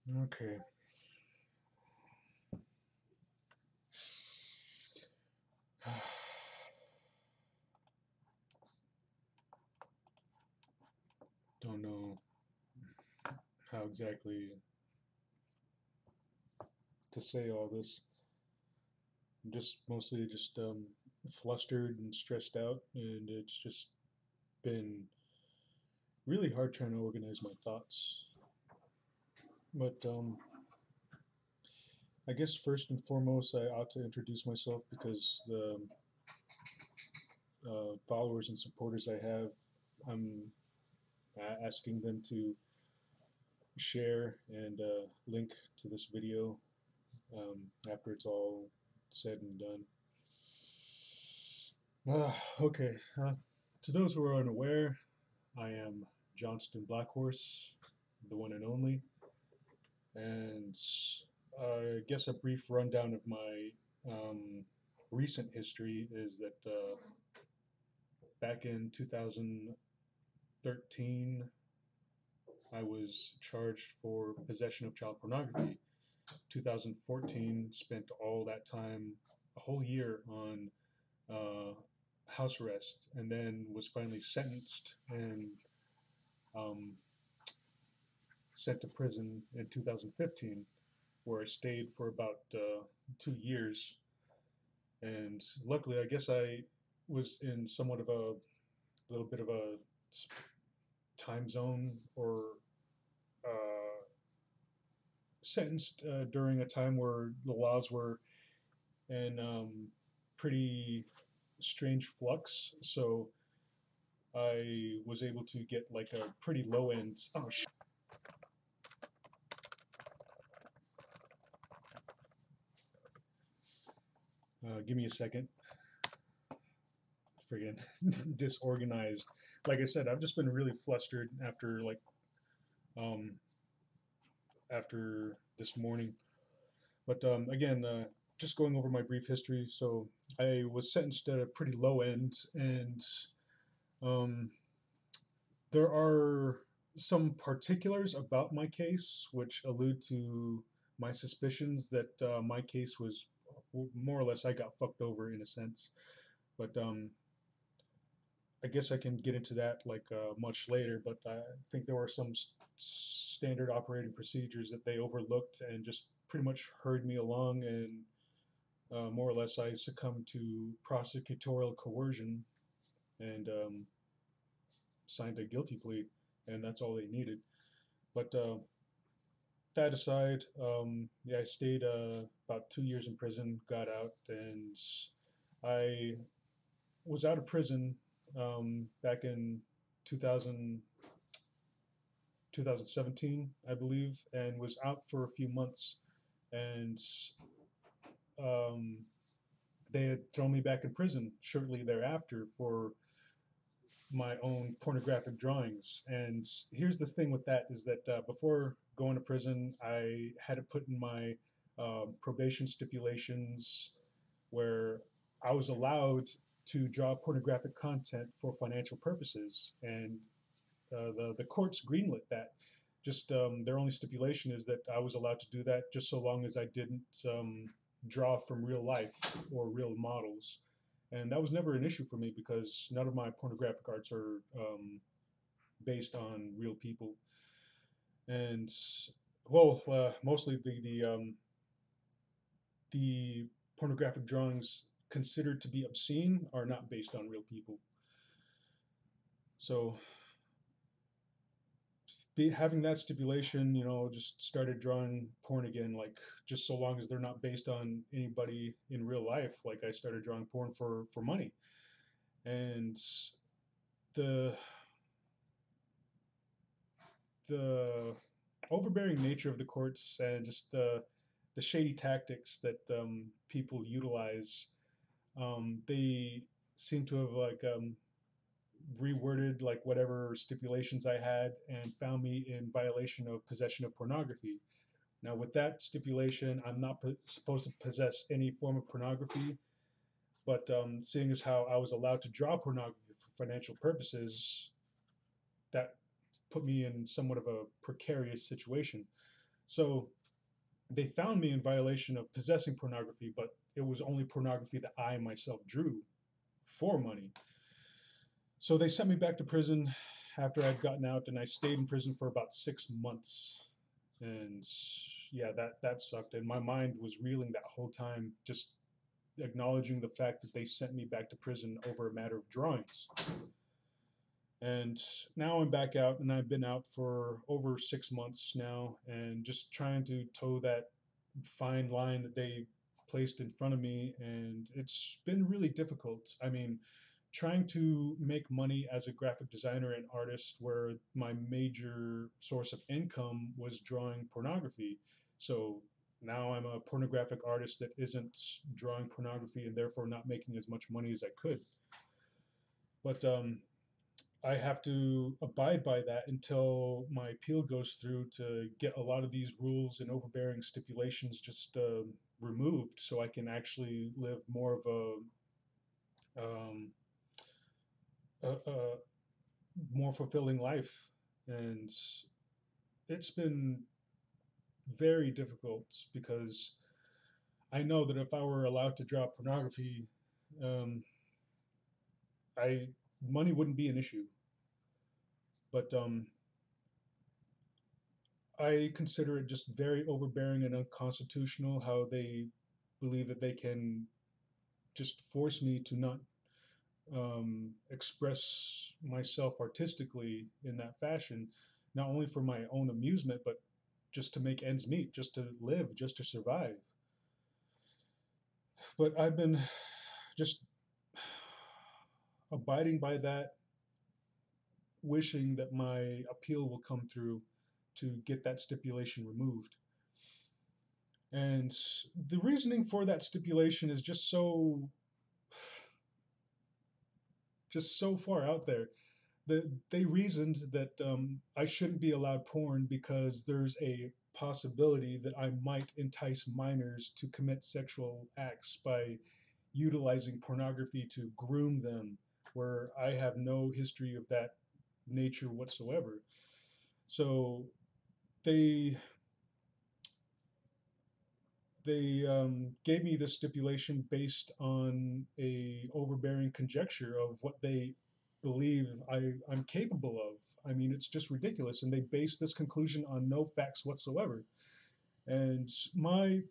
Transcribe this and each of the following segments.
Okay. Don't know how exactly to say all this. I'm just mostly just flustered and stressed out, and it's just been really hard trying to organize my thoughts. But I guess first and foremost, I ought to introduce myself because the followers and supporters I have, I'm asking them to share and link to this video after it's all said and done. Okay, to those who are unaware, I am Johnston Blackhorse, the one and only, and I guess a brief rundown of my recent history is that back in 2013, I was charged for possession of child pornography. 2014, spent all that time, a whole year on uh, house arrest, and then was finally sentenced and um, sent to prison in 2015, where I stayed for about 2 years. And luckily, I guess I was in somewhat of a little bit of a time zone or uh, sentenced during a time where the laws were in pretty strange flux. So I was able to get like a pretty low end. Oh, give me a second. Friggin' disorganized. Like I said, I've just been really flustered after um, after this morning. But again, just going over my brief history. So I was sentenced at a pretty low end, and um, there are some particulars about my case which allude to my suspicions that my case was more or less I got fucked over in a sense. But I guess I can get into that like much later. But I think there were some standard operating procedures that they overlooked and just pretty much hurried me along, and more or less I succumbed to prosecutorial coercion and signed a guilty plea, and that's all they needed. But that aside, yeah, I stayed about 2 years in prison, got out, and I was out of prison back in 2000, 2017, I believe, and was out for a few months. And um, they had thrown me back in prison shortly thereafter for my own pornographic drawings. And here's the thing with that is that before going to prison, I had to put in my probation stipulations where I was allowed to draw pornographic content for financial purposes, and the courts greenlit that. Just their only stipulation is that I was allowed to do that just so long as I didn't draw from real life or real models, and that was never an issue for me because none of my pornographic arts are based on real people, and well, mostly the pornographic drawings considered to be obscene are not based on real people. So having that stipulation, just started drawing porn again. Like just so long as they're not based on anybody in real life. Like I started drawing porn for money, and the the overbearing nature of the courts and just the shady tactics that people utilize. They seem to have like reworded like whatever stipulations I had and found me in violation of possession of pornography. Now, with that stipulation, I'm not supposed to possess any form of pornography, but seeing as how I was allowed to draw pornography for financial purposes, that put me in somewhat of a precarious situation. So they found me in violation of possessing pornography, but it was only pornography that I myself drew for money. So they sent me back to prison after I'd gotten out, and I stayed in prison for about 6 months. And yeah, that sucked. And my mind was reeling that whole time, just acknowledging the fact that they sent me back to prison over a matter of drawings. And now I'm back out, and I've been out for over 6 months now, and just trying to toe that fine line that they placed in front of me. And it's been really difficult. I mean, trying to make money as a graphic designer and artist, where my major source of income was drawing pornography. So now I'm a pornographic artist that isn't drawing pornography and therefore not making as much money as I could. But I have to abide by that until my appeal goes through to get a lot of these rules and overbearing stipulations just removed, so I can actually live more of a more fulfilling life. And it's been very difficult because I know that if I were allowed to draw pornography, um, I money wouldn't be an issue. But I consider it just very overbearing and unconstitutional how they believe that they can just force me to not express myself artistically in that fashion, not only for my own amusement, but just to make ends meet, just to live, just to survive. But I've been just abiding by that, wishing that my appeal will come through to get that stipulation removed. And the reasoning for that stipulation is just so far out there. They reasoned that I shouldn't be allowed porn because there's a possibility that I might entice minors to commit sexual acts by utilizing pornography to groom them, where I have no history of that nature whatsoever. So they they gave me this stipulation based on a overbearing conjecture of what they believe I'm capable of. I mean, it's just ridiculous, and they base this conclusion on no facts whatsoever. And my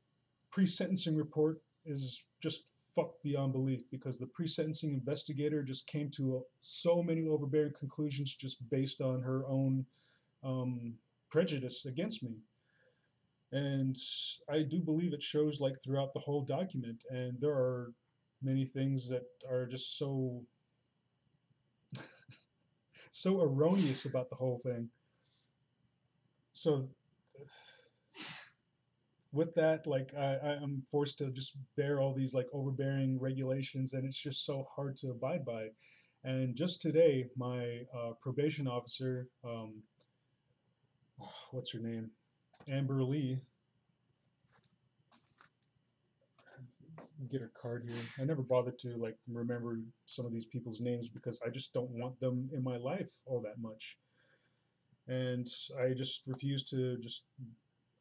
pre-sentencing report is just fucked beyond belief, because the pre-sentencing investigator just came to so many overbearing conclusions just based on her own um, prejudice against me. And I do believe it shows like throughout the whole document. And there are many things that are just so erroneous about the whole thing. So with that, like I'm forced to just bear all these like overbearing regulations, and it's just so hard to abide by. And just today, my probation officer, what's her name, Amber Lee, get her card here. I never bothered to like remember some of these people's names because I just don't want them in my life all that much. And I just refuse to just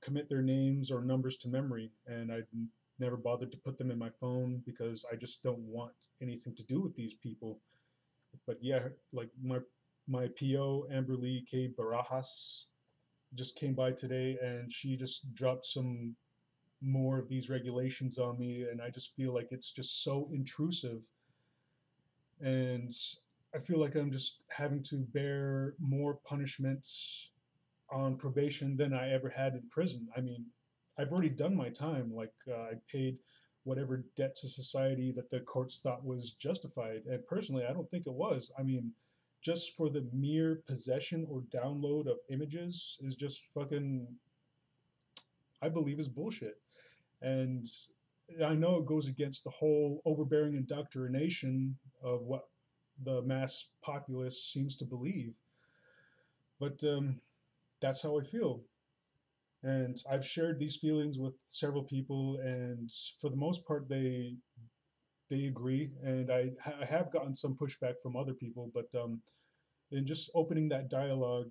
commit their names or numbers to memory. And I never bothered to put them in my phone because I just don't want anything to do with these people. But yeah, like my PO, Amber Lee K. Barajas, just came by today, and she just dropped some more of these regulations on me, and I just feel like it's just so intrusive. And I feel like I'm just having to bear more punishments on probation than I ever had in prison. I mean, I've already done my time. Like I paid whatever debt to society that the courts thought was justified, and personally, I don't think it was. I mean, just for the mere possession or download of images is just fucking, I believe, is bullshit. And I know it goes against the whole overbearing indoctrination of what the mass populace seems to believe, but that's how I feel. And I've shared these feelings with several people, and for the most part, they agree. And I have gotten some pushback from other people, but in just opening that dialogue,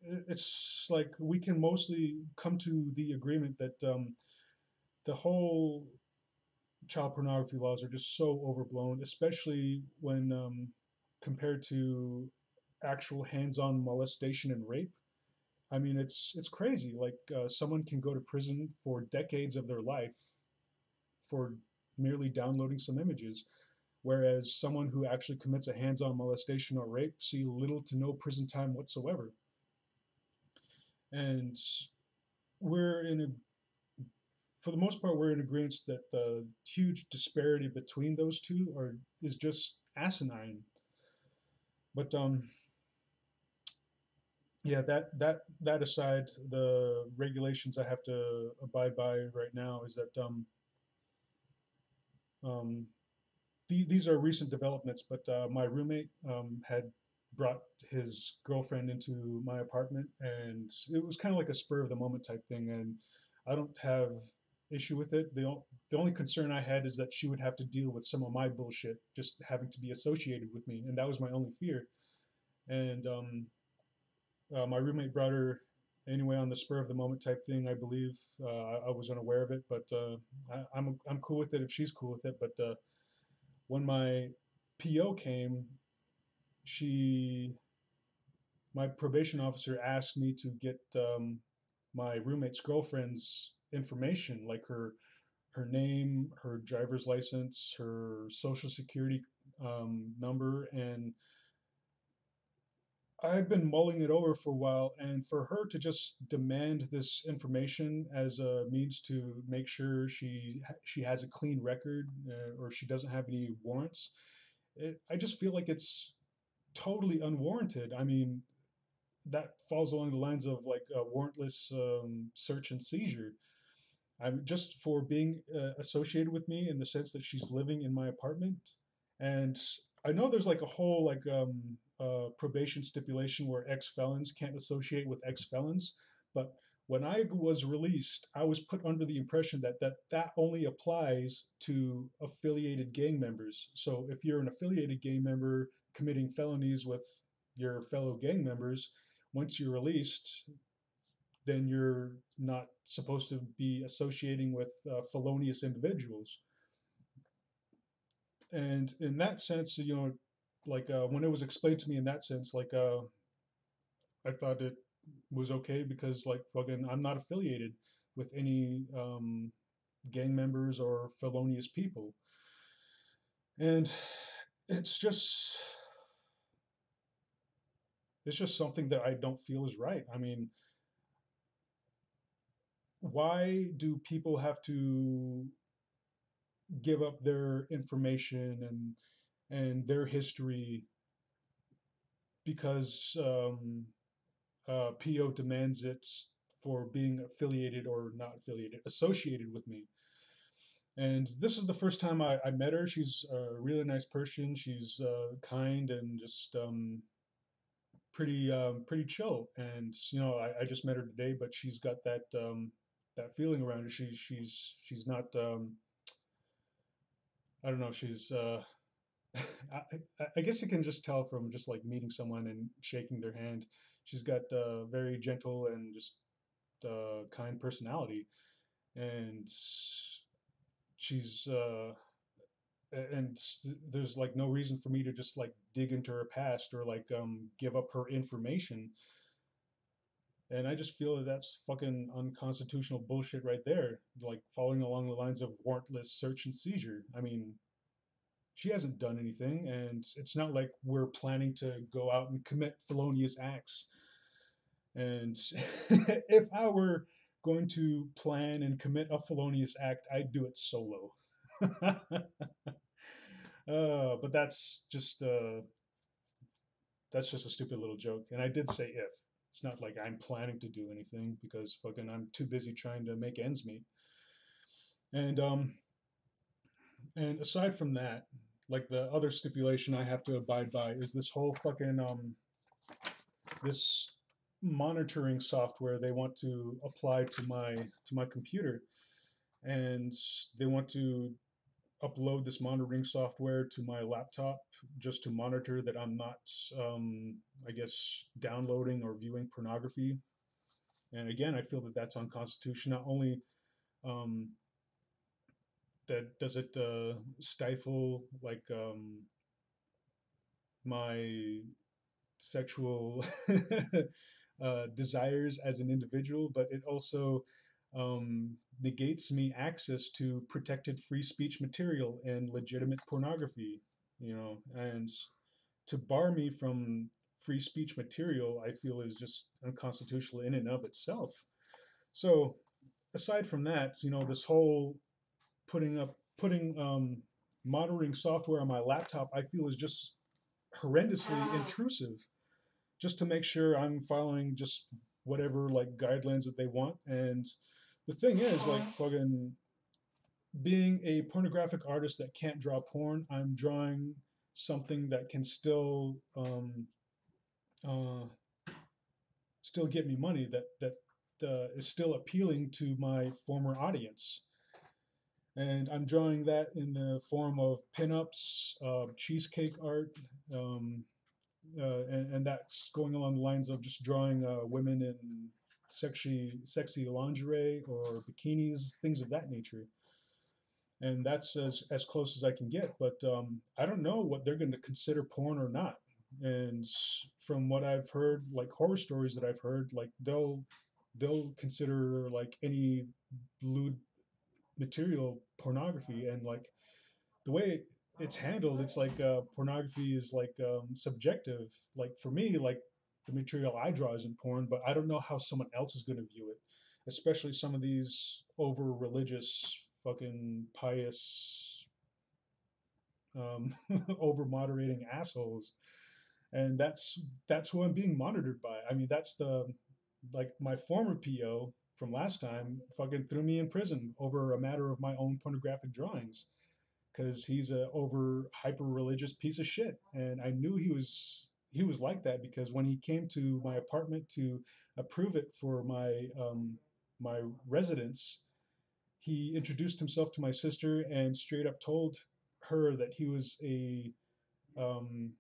it's like we can mostly come to the agreement that the whole child pornography laws are just so overblown, especially when compared to actual hands-on molestation and rape. I mean, it's crazy. Like someone can go to prison for decades of their life for merely downloading some images, whereas someone who actually commits a hands-on molestation or rape see little to no prison time whatsoever. And we're in a for the most part, we're in agreement that the huge disparity between those two are is just asinine. But yeah, that aside, the regulations I have to abide by right now is that um, these are recent developments. But my roommate had brought his girlfriend into my apartment, and it was kind of like a spur of the moment type thing. And I don't have issue with it. The only concern I had is that she would have to deal with some of my bullshit, just having to be associated with me, and that was my only fear. And my roommate brought her anyway on the spur of the moment type thing. I believe I was unaware of it, but I'm cool with it if she's cool with it. But when my PO came, she my probation officer asked me to get my roommate's girlfriend's information, like her name, her driver's license, her social security number, and I've been mulling it over for a while, and for her to just demand this information as a means to make sure she has a clean record or she doesn't have any warrants, I just feel like it's totally unwarranted. I mean, that falls along the lines of like a warrantless search and seizure. I'm just for being associated with me in the sense that she's living in my apartment. And I know there's like a whole like probation stipulation where ex-felons can't associate with ex-felons, but when I was released, I was put under the impression that only applies to affiliated gang members. So if you're an affiliated gang member committing felonies with your fellow gang members, once you're released, then you're not supposed to be associating with felonious individuals. And in that sense, like when it was explained to me in that sense, like I thought it was okay because like fucking I'm not affiliated with any gang members or felonious people, and it's just it's just something that I don't feel is right. I mean, why do people have to give up their information and their history because PO demands it for being affiliated or not affiliated, associated with me? And this is the first time I met her. She's a really nice person. She's kind and just pretty chill. And I just met her today, but she's got that feeling around her. She's not. I don't know. She's I guess you can just tell from just like meeting someone and shaking their hand. She's got a very gentle and just kind personality, and she's and there's like no reason for me to just like dig into her past or like give up her information. And I just feel that that's fucking unconstitutional bullshit right there, like following along the lines of warrantless search and seizure. I mean, she hasn't done anything, and it's not like we're planning to go out and commit felonious acts. And if I were going to plan and commit a felonious act, I'd do it solo. But that's just a stupid little joke. And I did say if. It's not like I'm planning to do anything because fucking I'm too busy trying to make ends meet. And and aside from that, like the other stipulation I have to abide by is this whole fucking this monitoring software they want to apply to my computer, and they want to upload this monitoring software to my laptop just to monitor that I'm not, I guess, downloading or viewing pornography. And again, I feel that that's unconstitutional. Not only um, that does it stifle like my sexual desires as an individual, but it also negates me access to protected free speech material and legitimate pornography, you know, and to bar me from free speech material, I feel is just unconstitutional in and of itself. So aside from that, you know, this whole putting monitoring software on my laptop, I feel is just horrendously intrusive, just to make sure I'm following just whatever like guidelines that they want. And the thing is, like fucking being a pornographic artist that can't draw porn, I'm drawing something that can uh, still get me money, that is still appealing to my former audience. And I'm drawing that in the form of pinups, cheesecake art, um, and that's going along the lines of just drawing women in sexy lingerie or bikinis, things of that nature. And that's as close as I can get. But I don't know what they're going to consider porn or not. And from what I've heard, like horror stories that I've heard, like they'll consider like any lewd material pornography. And like the way it's handled, it's like pornography is like subjective. Like for me, like the material I draw isn't porn, but I don't know how someone else is going to view it, especially some of these over religious, fucking pious, um, over moderating assholes. And that's who I'm being monitored by. I mean, that's the like my former PO from last time fucking threw me in prison over a matter of my own pornographic drawings because he's a over hyper religious piece of shit. And I knew he was like that because when he came to my apartment to approve it for my residence, he introduced himself to my sister and straight up told her that he was um,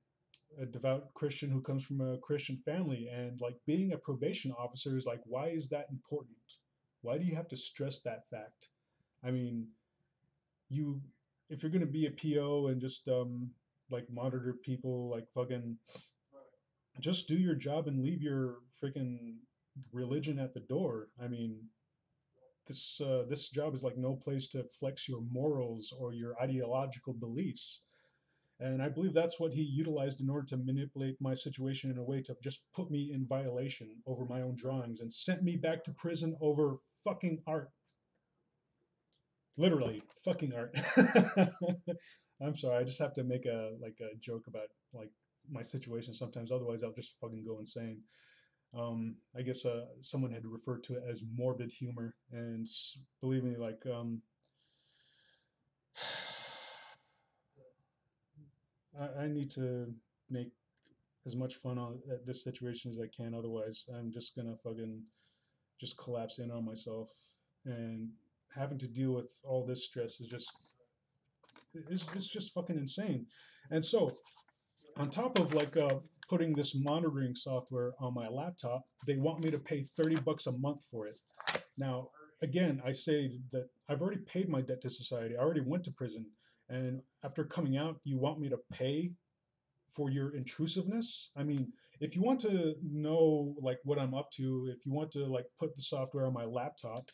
a devout Christian who comes from a Christian family. And like being a probation officer is like, why is that important? Why do you have to stress that fact? I mean, you if you're gonna be a PO and just like monitor people, like fucking just do your job and leave your freaking religion at the door. I mean, this job is like no place to flex your morals or your ideological beliefs. And I believe that's what he utilized in order to manipulate my situation in a way to just put me in violation over my own drawings and sent me back to prison over fucking art. Literally fucking art. I'm sorry, I just have to make a joke about like my situation sometimes. Otherwise, I'll just fucking go insane. I guess someone had referred to it as morbid humor, and believe me, like I need to make as much fun at this situation as I can. Otherwise, I'm just gonna fucking just collapse in on myself, and having to deal with all this stress is just it's just fucking insane. And so on top of like putting this monitoring software on my laptop, they want me to pay $30 a month for it. Now, again, I say that I've already paid my debt to society. I already went to prison, and after coming out, you want me to pay for your intrusiveness? I mean, if you want to know like what I'm up to, if you want to like put the software on my laptop,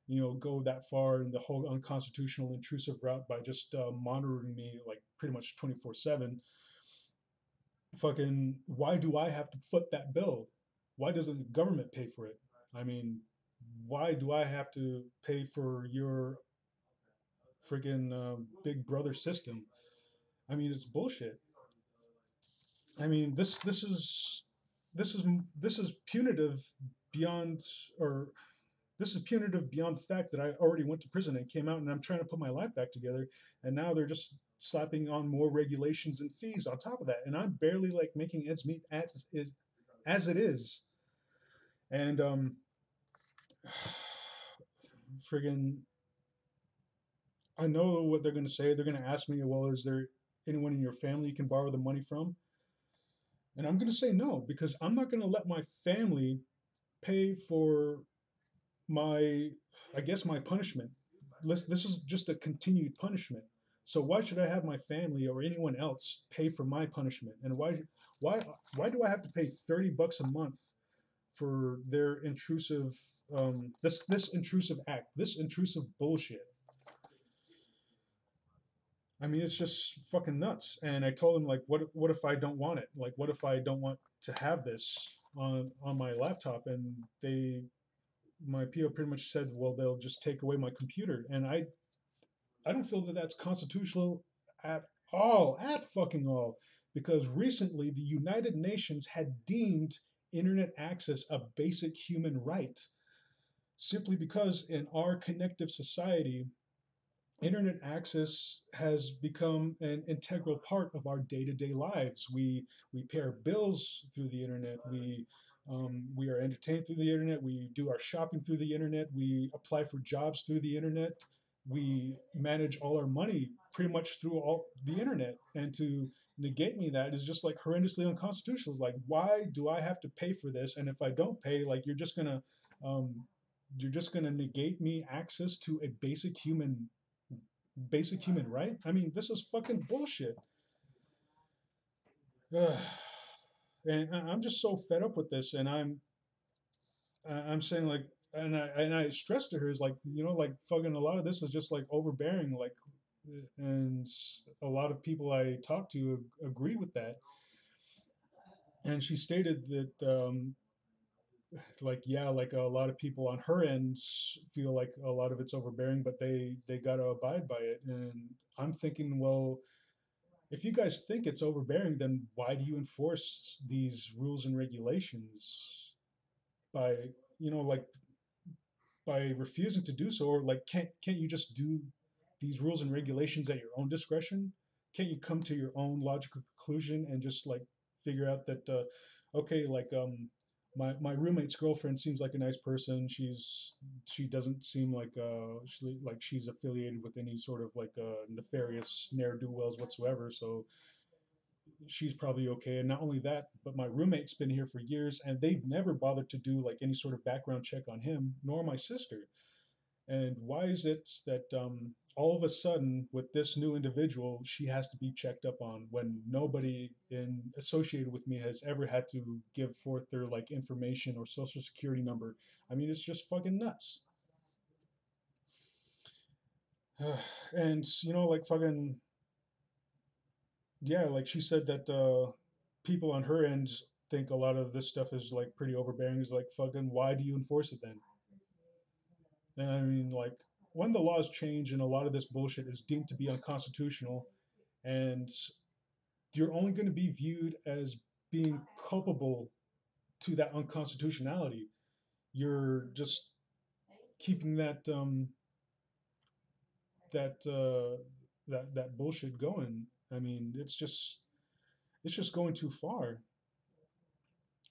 you know, go that far in the whole unconstitutional intrusive route by just monitoring me like pretty much 24/7, fucking why do I have to foot that bill? Why doesn't the government pay for it? I mean, why do I have to pay for your freaking big brother system? I mean, it's bullshit. I mean, this is this is punitive beyond, or this is punitive beyond the fact that I already went to prison and came out, and I'm trying to put my life back together, and now they're just slapping on more regulations and fees on top of that, and I'm barely like making ends meet as it is. And friggin' I know what they're going to say. They're going to ask me, well, is there anyone in your family you can borrow the money from? And I'm going to say no, because I'm not going to let my family pay for my, I guess, my punishment. This is just a continued punishment. So why should I have my family or anyone else pay for my punishment? And why, why do I have to pay $30 a month for their intrusive, this intrusive act, this intrusive bullshit? I mean, it's just fucking nuts. And I told him, like, what if I don't want it? Like, what if I don't want to have this on my laptop? And my PO pretty much said, well, they'll just take away my computer. And I don't feel that that's constitutional at all, at fucking all, because recently the United Nations had deemed internet access a basic human right, simply because in our connective society, internet access has become an integral part of our day-to-day lives. We pay our bills through the internet. We are entertained through the internet. We do our shopping through the internet. We apply for jobs through the internet. We manage all our money pretty much through all the internet. And to negate me that is just like horrendously unconstitutional. It's like, why do I have to pay for this? And if I don't pay, like um, you're just gonna negate me access to a basic human right? I mean, this is fucking bullshit. And I'm just so fed up with this. And I'm saying, like, and I stressed to her is like, like fucking a lot of this is just like overbearing, like, and a lot of people I talk to agree with that. And she stated that like, yeah, like a lot of people on her end feel like a lot of it's overbearing, but they got to abide by it. And I'm thinking, well, if you guys think it's overbearing, then why do you enforce these rules and regulations by, like, by refusing to do so? Or like, can't you just do these rules and regulations at your own discretion? Can't you come to your own logical conclusion and just like figure out that okay, like, my roommate's girlfriend seems like a nice person. She doesn't seem like she's affiliated with any sort of like nefarious ne'er do wells whatsoever. So she's probably okay. And not only that, but my roommate's been here for years, and they've never bothered to do like any sort of background check on him, nor my sister. And why is it that all of a sudden, with this new individual, she has to be checked up on when nobody in associated with me has ever had to give forth their like information or social security number? I mean, it's just fucking nuts. And like fucking, yeah, like she said that people on her end think a lot of this stuff is like pretty overbearing. Is like, fucking, why do you enforce it then? And I mean, like, when the laws change and a lot of this bullshit is deemed to be unconstitutional, and you're only going to be viewed as being culpable to that unconstitutionality, you're just keeping that bullshit going. I mean, it's just going too far.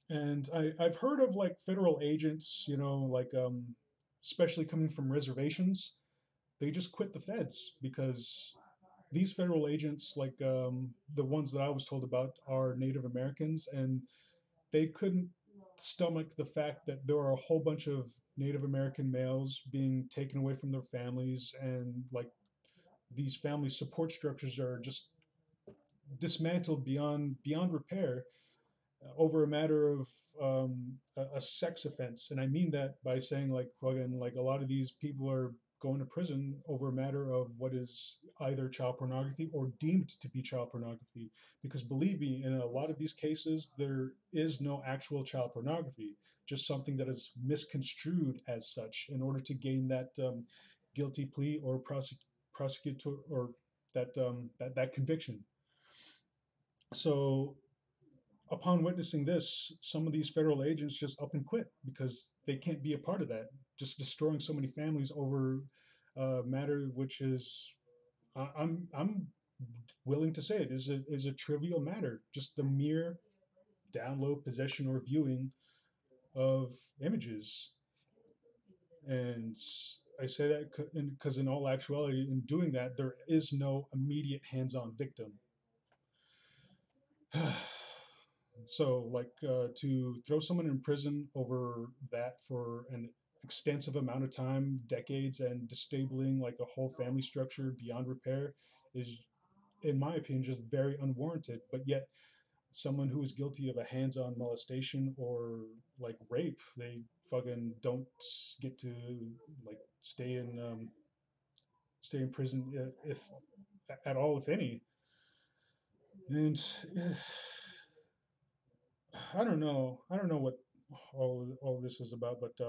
And I've heard of like federal agents, like especially coming from reservations, they just quit the feds because these federal agents, like the ones that I was told about, are Native Americans, and they couldn't stomach the fact that there are a whole bunch of Native American males being taken away from their families, and like these family support structures are just dismantled beyond repair over a matter of a sex offense. And I mean that by saying, like, fucking, like, a lot of these people are going to prison over a matter of what is either child pornography or deemed to be child pornography. Because believe me, in a lot of these cases, there is no actual child pornography, just something that is misconstrued as such in order to gain that guilty plea or prosecutor or that conviction. So upon witnessing this, some of these federal agents just up and quit because they can't be a part of that. Just destroying so many families over a matter which is, I'm willing to say it is a trivial matter. Just the mere download, possession, or viewing of images. And I say that because in all actuality, in doing that, there is no immediate hands-on victim. So, like, to throw someone in prison over that for an extensive amount of time, decades, and disabling like a whole family structure beyond repair is, in my opinion, just very unwarranted. But yet, someone who is guilty of a hands-on molestation or like rape, they fucking don't get to like stay in prison if at all, if any. And I don't know what all this is about, but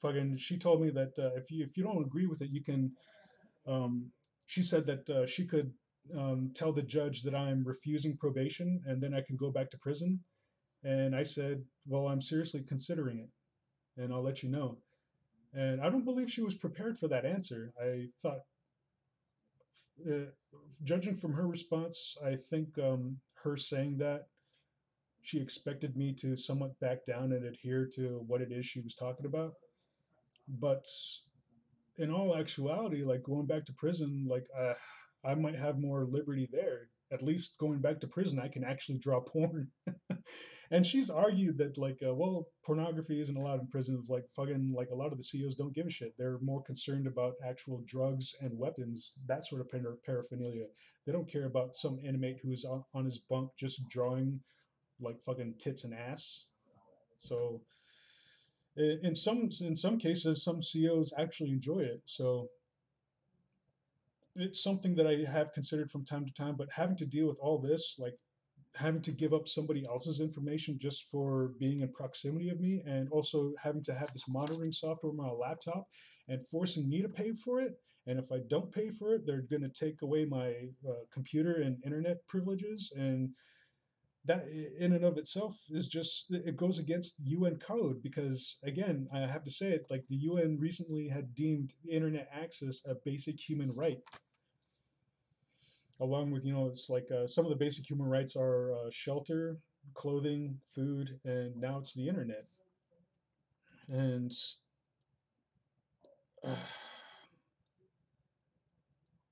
fucking, she told me that if you don't agree with it, you can. Um, she said that she could tell the judge that I'm refusing probation, and then I can go back to prison. And I said, well, I'm seriously considering it, and I'll let you know. And I don't believe she was prepared for that answer. I thought, uh, judging from her response, I think her saying that she expected me to somewhat back down and adhere to what it is she was talking about. But in all actuality, like going back to prison, like I might have more liberty there. At least going back to prison, I can actually draw porn. And she's argued that like, well, pornography isn't allowed in prison. Like fucking, like a lot of the CEOs don't give a shit. They're more concerned about actual drugs and weapons, that sort of paraphernalia. They don't care about some inmate who's on his bunk just drawing like fucking tits and ass. So in some cases, some CEOs actually enjoy it. So it's something that I have considered from time to time. But having to deal with all this, like having to give up somebody else's information just for being in proximity of me, and also having to have this monitoring software on my laptop and forcing me to pay for it. And if I don't pay for it, they're going to take away my computer and internet privileges. And that in and of itself is just, it goes against UN code, because again, I have to say it, like the UN recently had deemed internet access a basic human right, along with, it's like some of the basic human rights are shelter, clothing, food, and now it's the internet. And uh,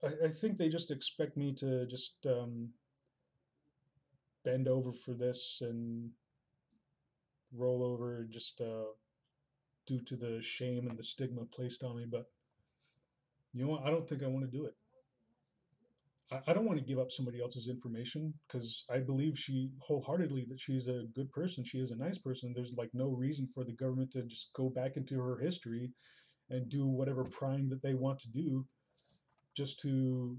I think they just expect me to just bend over for this and roll over, just due to the shame and the stigma placed on me. But you know what? I don't think I want to do it. I don't want to give up somebody else's information, because I believe she wholeheartedly that she's a good person. She is a nice person. There's like no reason for the government to just go back into her history and do whatever prying that they want to do, just to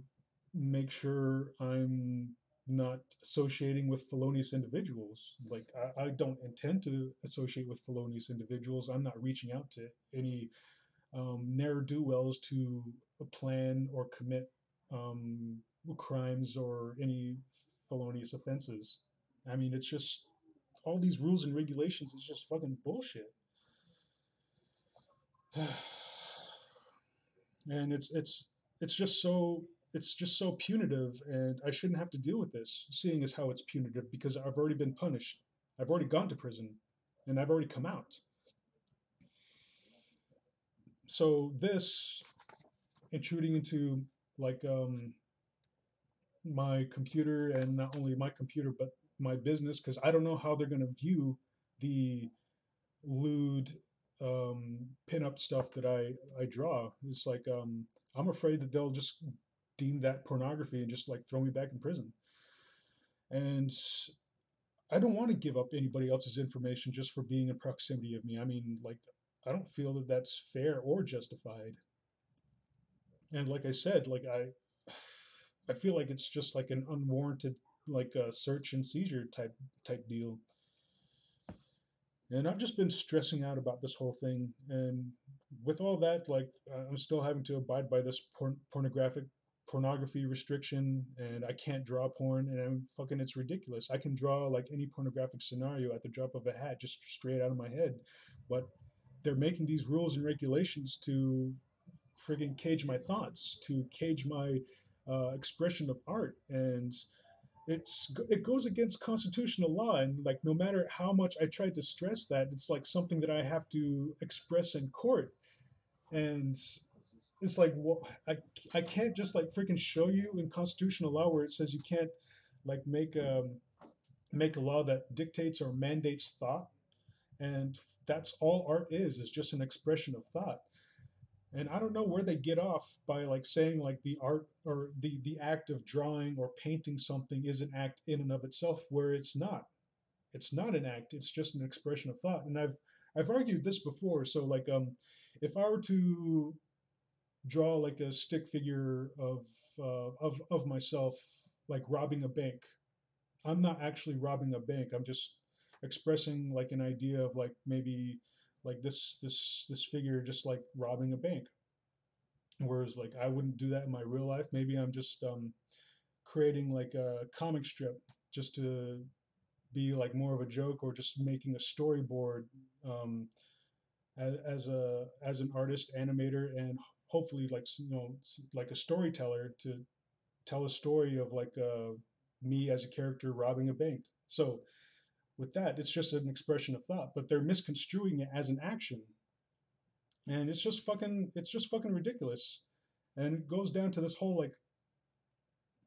make sure I'm not associating with felonious individuals. Like I don't intend to associate with felonious individuals. I'm not reaching out to any ne'er do wells to plan or commit um, crimes or any felonious offenses. I mean, it's just all these rules and regulations is just fucking bullshit. And it's just so punitive, and I shouldn't have to deal with this, seeing as how it's punitive, because I've already been punished. I've already gone to prison, and I've already come out. So this intruding into like my computer, and not only my computer but my business, because I don't know how they're going to view the lewd pinup stuff that I draw. It's like I'm afraid that they'll just deem that pornography and just like throw me back in prison. And I don't want to give up anybody else's information just for being in proximity of me. I mean, like, I don't feel that that's fair or justified. And like I said, like I feel like it's just like an unwarranted like a search and seizure type deal. And I've just been stressing out about this whole thing. And with all that, like I'm still having to abide by this pornography restriction, and I can't draw porn, and I'm fucking, it's ridiculous. I can draw like any pornographic scenario at the drop of a hat, just straight out of my head. But they're making these rules and regulations to friggin' cage my thoughts, to cage my expression of art. And it goes against constitutional law. And like no matter how much I tried to stress that, it's like something that I have to express in court. And it's like, well, I can't just like freaking show you in constitutional law where it says you can't like make a law that dictates or mandates thought, and that's all art is just an expression of thought. And I don't know where they get off by like saying like the art or the act of drawing or painting something is an act in and of itself, where it's not. It's not an act, it's just an expression of thought. And I've argued this before. So like if I were to draw like a stick figure of myself like robbing a bank, I'm not actually robbing a bank. I'm just expressing like an idea of like maybe like this figure just like robbing a bank. Whereas like I wouldn't do that in my real life. Maybe I'm just creating like a comic strip just to be like more of a joke, or just making a storyboard um, as an artist animator, and hopefully like like a storyteller to tell a story of like me as a character robbing a bank. So with that, it's just an expression of thought, but they're misconstruing it as an action, and it's just fucking ridiculous. And it goes down to this whole like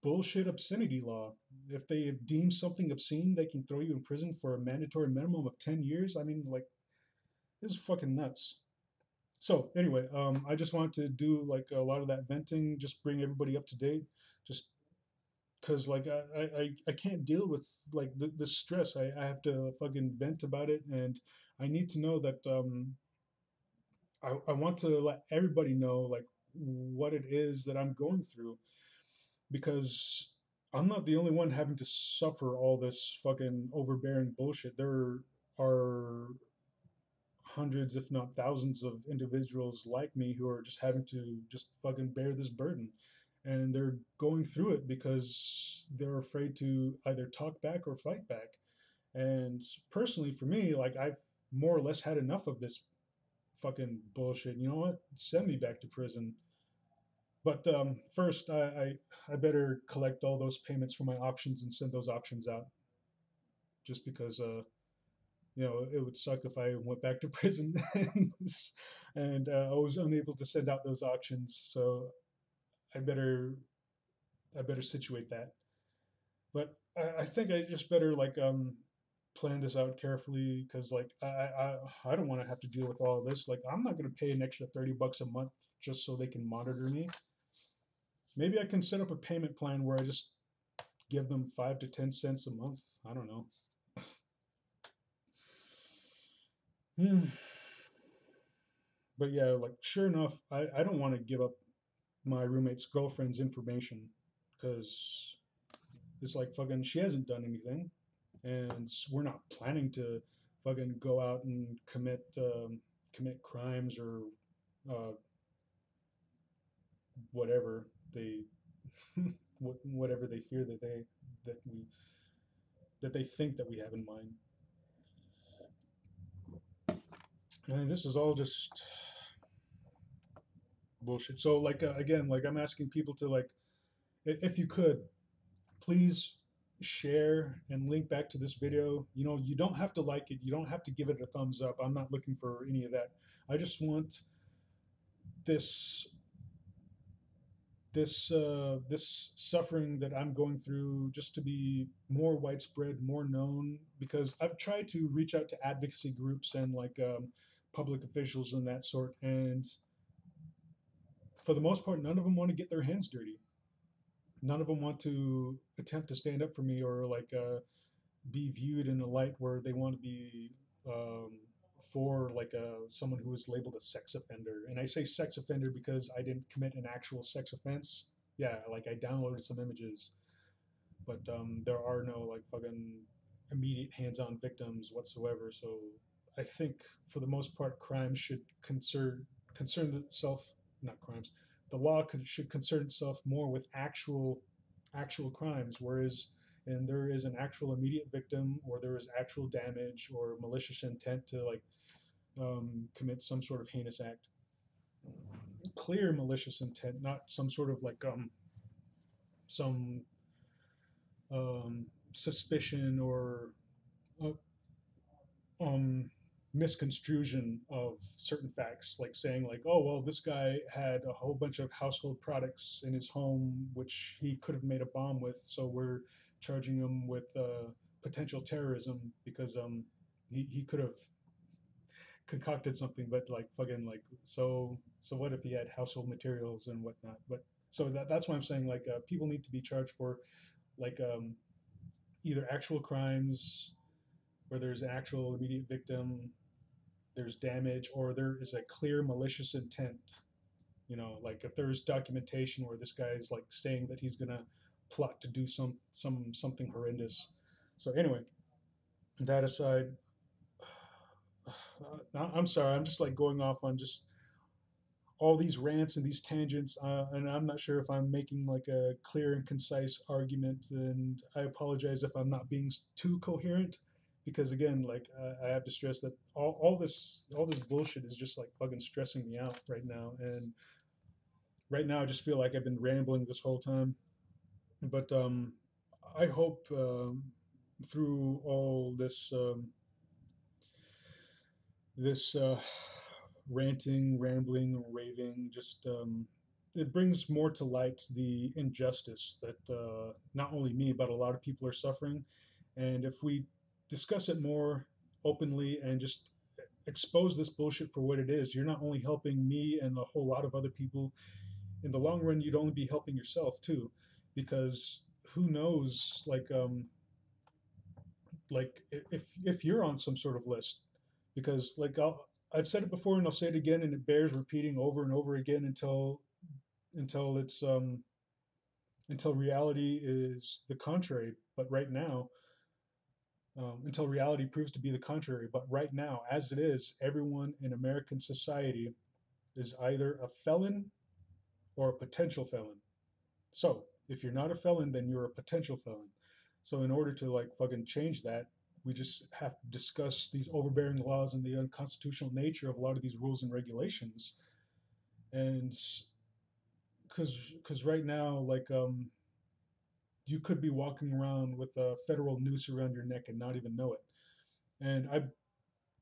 bullshit obscenity law. If they deem something obscene, they can throw you in prison for a mandatory minimum of 10 years. I mean, like, this is fucking nuts. So anyway, I just wanted to do like a lot of that venting, just bring everybody up to date, just because like I can't deal with like the stress. I have to fucking vent about it, and I need to know that I want to let everybody know like what it is that I'm going through, because I'm not the only one having to suffer all this fucking overbearing bullshit. There are hundreds, if not thousands, of individuals like me who are just having to just fucking bear this burden. And they're going through it because they're afraid to either talk back or fight back. And personally, for me, like I've more or less had enough of this fucking bullshit. You know what? Send me back to prison. But first, I better collect all those payments for my auctions and send those auctions out, just because it would suck if I went back to prison and I was unable to send out those auctions. So I better I better situate that. But I think I just better like plan this out carefully, because like I don't want to have to deal with all this. Like I'm not going to pay an extra $30 a month just so they can monitor me. Maybe I can set up a payment plan where I just give them 5 to 10 cents a month. I don't know. Hmm. But yeah, like sure enough, I don't want to give up my roommate's girlfriend's information, because it's like fucking she hasn't done anything, and we're not planning to fucking go out and commit crimes or uh, whatever they whatever they fear that we that they think that we have in mind. I mean, this is all just bullshit. So like again, like I'm asking people to like, if you could please share and link back to this video. You don't have to like it, you don't have to give it a thumbs up. I'm not looking for any of that. I just want this this suffering that I'm going through just to be more widespread, more known, because I've tried to reach out to advocacy groups and like public officials and that sort, and for the most part, none of them want to get their hands dirty. None of them want to attempt to stand up for me, or like be viewed in a light where they want to be um, for like someone who is labeled a sex offender. And I say sex offender because I didn't commit an actual sex offense. Yeah, like I downloaded some images, but there are no like fucking immediate hands-on victims whatsoever. So I think for the most part, crimes should concern itself, not crimes. The law should concern itself more with actual crimes, whereas and there is an actual immediate victim, or there is actual damage or malicious intent to like commit some sort of heinous act. Clear malicious intent, not some sort of like some suspicion or uh, um misconstruction of certain facts, like saying like, oh well, this guy had a whole bunch of household products in his home which he could have made a bomb with, so we're charging him with potential terrorism because he could have concocted something, but like fucking like, so what if he had household materials and whatnot? But so that's why I'm saying like people need to be charged for like either actual crimes where there's an actual immediate victim, there's damage, or there is a clear malicious intent. You know, like if there's documentation where this guy is like saying that he's gonna plot to do something horrendous. So anyway, that aside, I'm sorry, I'm just like going off on just all these rants and these tangents, and I'm not sure if I'm making like a clear and concise argument. And I apologize if I'm not being too coherent, because again, like I have to stress that all this bullshit is just like fucking stressing me out right now. And right now, I just feel like I've been rambling this whole time. But I hope through all this ranting, rambling, raving, just it brings more to light the injustice that not only me but a lot of people are suffering. And if we discuss it more openly and just expose this bullshit for what it is, you're not only helping me and a whole lot of other people. In the long run, you'd only be helping yourself too, because who knows, like if you're on some sort of list, because like I've said it before and I'll say it again, and it bears repeating over and over again until it's until reality is the contrary. But right now, until reality proves to be the contrary. But right now, as it is, everyone in American society is either a felon or a potential felon. So if you're not a felon, then you're a potential felon. So in order to like fucking change that, we just have to discuss these overbearing laws and the unconstitutional nature of a lot of these rules and regulations. And because right now, like you could be walking around with a federal noose around your neck and not even know it. And I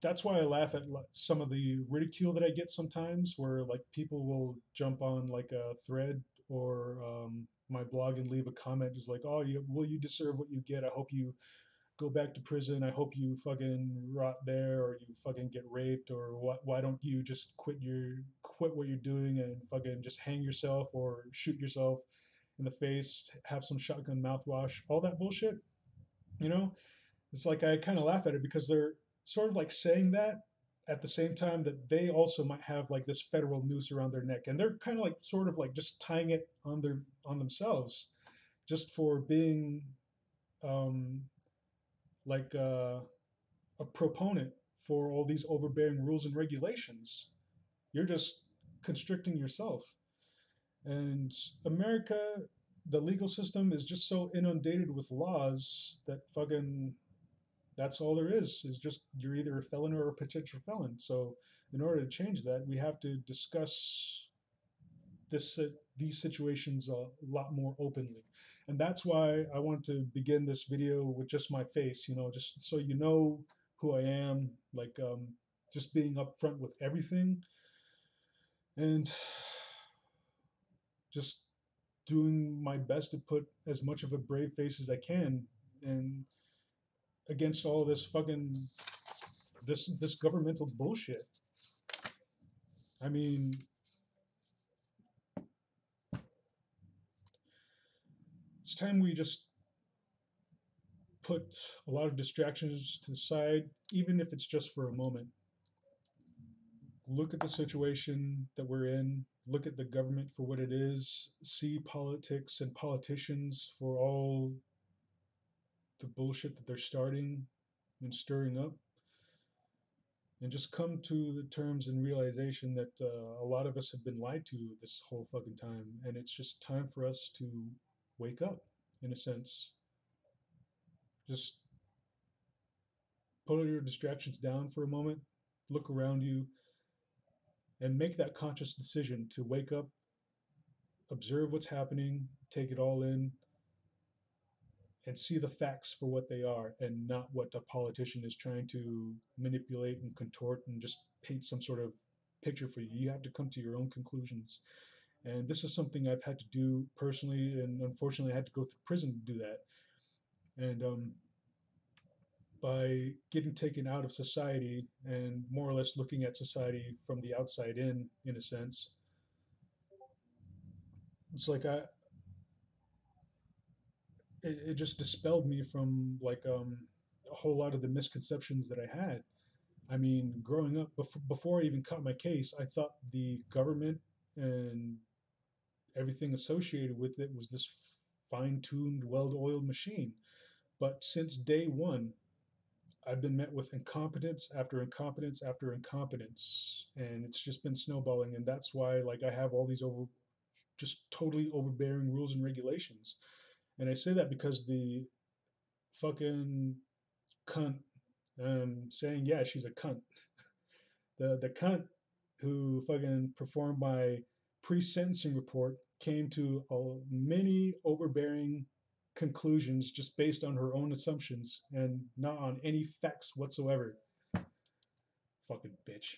that's why I laugh at some of the ridicule that I get sometimes, where like people will jump on like a thread or my blog and leave a comment just like, "Oh, you deserve what you get. I hope you go back to prison. I hope you fucking rot there, or you fucking get raped, or what? Why don't you just quit what you're doing and fucking just hang yourself or shoot yourself in the face, have some shotgun mouthwash, all that bullshit." You know, it's like I kind of laugh at it because they're sort of like saying that at the same time that they also might have like this federal noose around their neck, and they're kind of like sort of like just tying it on themselves, just for being um, like a proponent for all these overbearing rules and regulations. You're just constricting yourself. And America, the legal system is just so inundated with laws that fucking that's all there is just you're either a felon or a potential felon. So in order to change that, we have to discuss this these situations a lot more openly. And that's why I want to begin this video with just my face, just so you know who I am, like just being upfront with everything, and just doing my best to put as much of a brave face as I can, and against all this fucking this governmental bullshit. I mean, it's time we just put a lot of distractions to the side, even if it's just for a moment. Look at the situation that we're in, look at the government for what it is, see politics and politicians for all the bullshit that they're starting and stirring up, and just come to the terms and realization that a lot of us have been lied to this whole fucking time, and it's just time for us to wake up, in a sense. Just put all your distractions down for a moment, look around you, and make that conscious decision to wake up, observe what's happening, take it all in, and see the facts for what they are and not what a politician is trying to manipulate and contort and just paint some sort of picture for you. You have to come to your own conclusions. And this is something I've had to do personally, and unfortunately, I had to go through prison to do that. And by getting taken out of society and more or less looking at society from the outside in a sense, it's like it just dispelled me from like a whole lot of the misconceptions that I had. I mean, growing up, before I even caught my case, I thought the government and everything associated with it was this fine-tuned, well-oiled machine. But since day one, I've been met with incompetence after incompetence after incompetence, and it's just been snowballing. And that's why, like, I have all these just totally overbearing rules and regulations. And I say that because the fucking cunt, saying, yeah, she's a cunt. The cunt who fucking performed my pre-sentencing report came to many overbearing conclusions just based on her own assumptions and not on any facts whatsoever. Fucking bitch.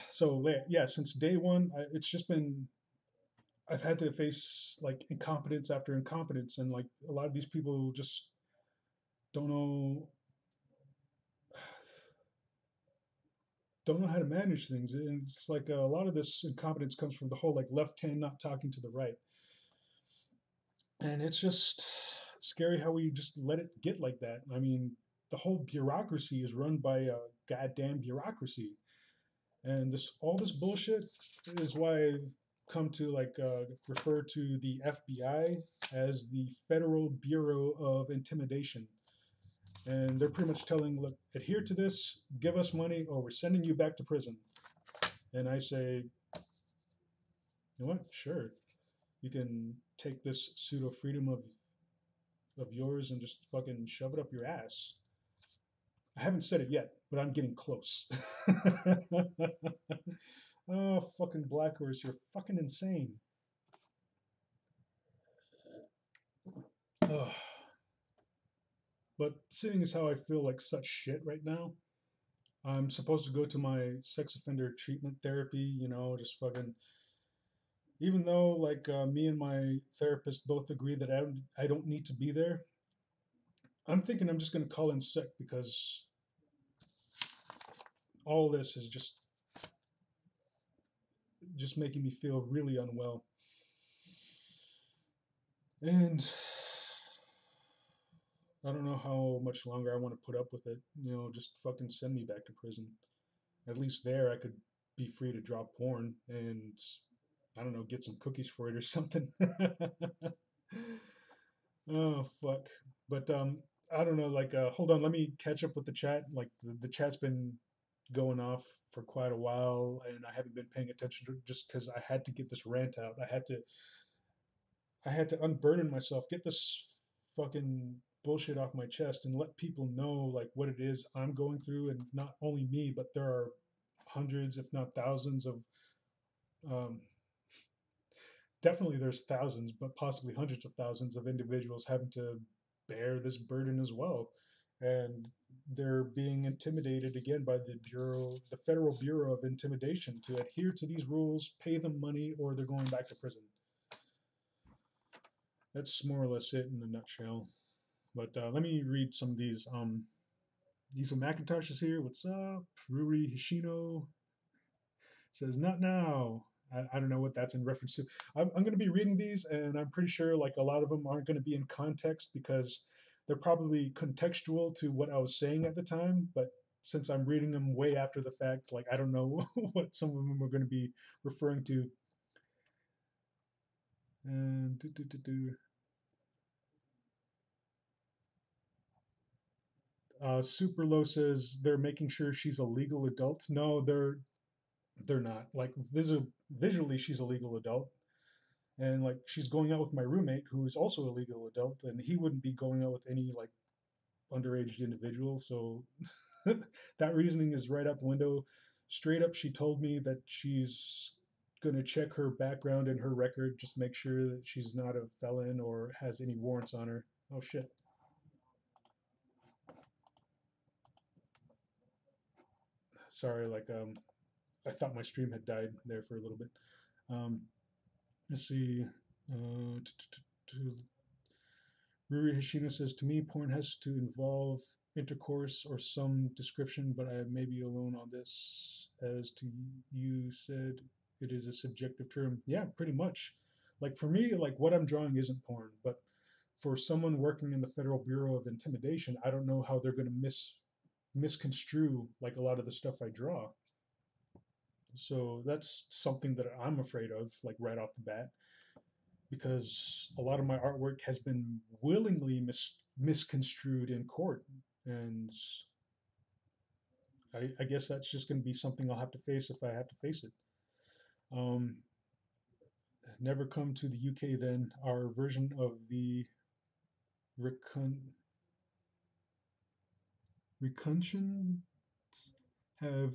So yeah, since day one, it's just been, I've had to face like incompetence after incompetence, and like a lot of these people just don't know how to manage things. And it's like a lot of this incompetence comes from the whole like left hand not talking to the right. And it's just scary how we just let it get like that. I mean, the whole bureaucracy is run by a goddamn bureaucracy. And all this bullshit is why I've come to like refer to the FBI as the Federal Bureau of Intimidation. And they're pretty much telling, look, adhere to this, give us money, or we're sending you back to prison. And I say, you know what? Sure. You can take this pseudo freedom of yours and just fucking shove it up your ass. I haven't said it yet, but I'm getting close. Oh, fucking Blackhorse, you're fucking insane. Ugh. But seeing as how I feel like such shit right now, I'm supposed to go to my sex offender treatment therapy, just fucking. Even though, like, me and my therapist both agree that I don't need to be there, I'm thinking I'm just going to call in sick because all this is just making me feel really unwell. And I don't know how much longer I want to put up with it. Just fucking send me back to prison. At least there I could be free to draw porn and, I don't know, get some cookies for it or something. Oh, fuck. But I don't know, like, hold on, let me catch up with the chat. Like, the chat's been going off for quite a while, and I haven't been paying attention to it just because I had to get this rant out. I had to unburden myself, get this fucking bullshit off my chest, and let people know like what it is I'm going through, and not only me, but there are hundreds, if not thousands, of um, definitely there's thousands, but possibly hundreds of thousands of individuals having to bear this burden as well, and they're being intimidated again by the Federal Bureau of Intimidation, to adhere to these rules, pay them money, or they're going back to prison. That's more or less it in a nutshell. But let me read some of these. Lisa McIntosh is here. What's up? Ruri Hishino says, not now. I don't know what that's in reference to. I'm going to be reading these, and I'm pretty sure like a lot of them aren't going to be in context because they're probably contextual to what I was saying at the time. But since I'm reading them way after the fact, like I don't know what some of them are going to be referring to. And Super Low says they're making sure she's a legal adult. No, they're not. Like visually, she's a legal adult, and like she's going out with my roommate, who is also a legal adult, and he wouldn't be going out with any like underage individual. So that reasoning is right out the window. Straight up, she told me that she's gonna check her background and her record, just make sure that she's not a felon or has any warrants on her. Oh shit. Sorry, I thought my stream had died there for a little bit. Um, let's see. Ruri Hashino says, to me, porn has to involve intercourse or some description, but I may be alone on this. As to you said, it is a subjective term. Yeah, pretty much. Like for me, like what I'm drawing isn't porn, but for someone working in the Federal Bureau of Intimidation, I don't know how they're going to misconstrue like a lot of the stuff I draw. So that's something that I'm afraid of, like right off the bat, because a lot of my artwork has been willingly misconstrued in court, and I guess that's just going to be something I'll have to face if I have to face it. Um, Never come to the UK then. Our version of the recuntions have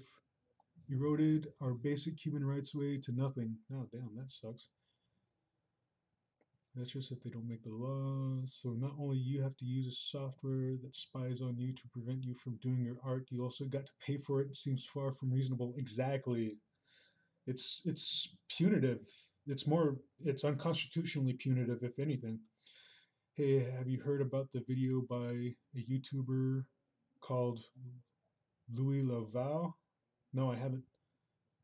eroded our basic human rights away to nothing. Oh, damn, that sucks. That's just if they don't make the laws. So not only you have to use a software that spies on you to prevent you from doing your art, you also got to pay for it. It seems far from reasonable. Exactly. It's punitive. It's unconstitutionally punitive, if anything. Hey, have you heard about the video by a YouTuber called Louis Laval? No, I haven't.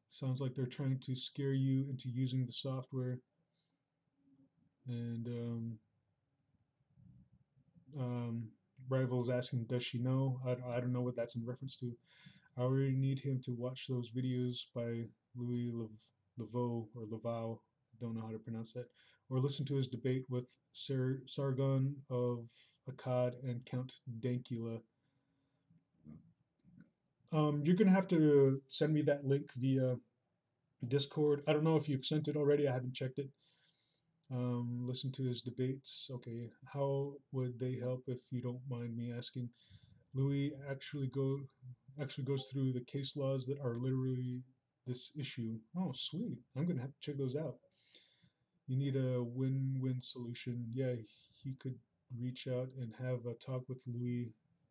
Sounds like they're trying to scare you into using the software. And um, Rival's asking, does she know? I don't know what that's in reference to. I already need him to watch those videos by Louis Laveau or Laval. I don't know how to pronounce that. Or listen to his debate with Sargon of Akkad and Count Dankula. You're going to have to send me that link via Discord. I don't know if you've sent it already. I haven't checked it. Listen to his debates. Okay, how would they help if you don't mind me asking? Louis actually goes through the case laws that are literally this issue. Oh, sweet. I'm gonna have to check those out. You need a win-win solution. Yeah, he could reach out and have a talk with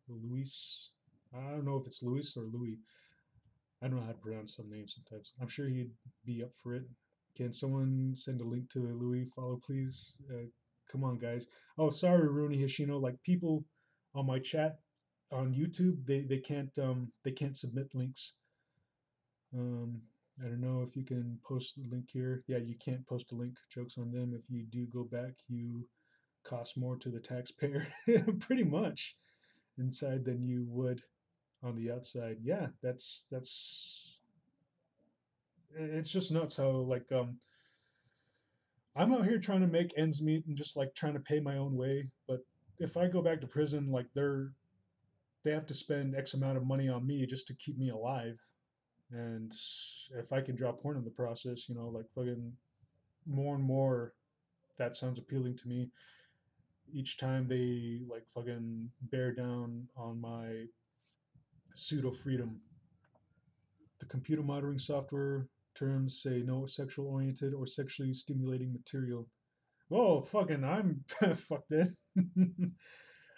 Luis. I don't know if it's Luis or Louis. I don't know how to pronounce some names sometimes. I'm sure he'd be up for it. Can someone send a link to the Louis follow, please? Come on, guys. Oh, sorry, Rooney Hashino. Like people on my chat on YouTube, they can't submit links. I don't know if you can post the link here. Yeah, you can't post a link. Jokes on them. If you do go back, you cost more to the taxpayer, pretty much, inside than you would on the outside. Yeah, that's it's just nuts how I'm out here trying to make ends meet and just like trying to pay my own way. But if I go back to prison, like they have to spend X amount of money on me just to keep me alive. And if I can draw porn in the process, you know, like fucking more and more, that sounds appealing to me. Each time they like fucking bear down on my pseudo freedom. The computer monitoring software terms say no sexual oriented or sexually stimulating material. Whoa, fucking, I'm fucked in.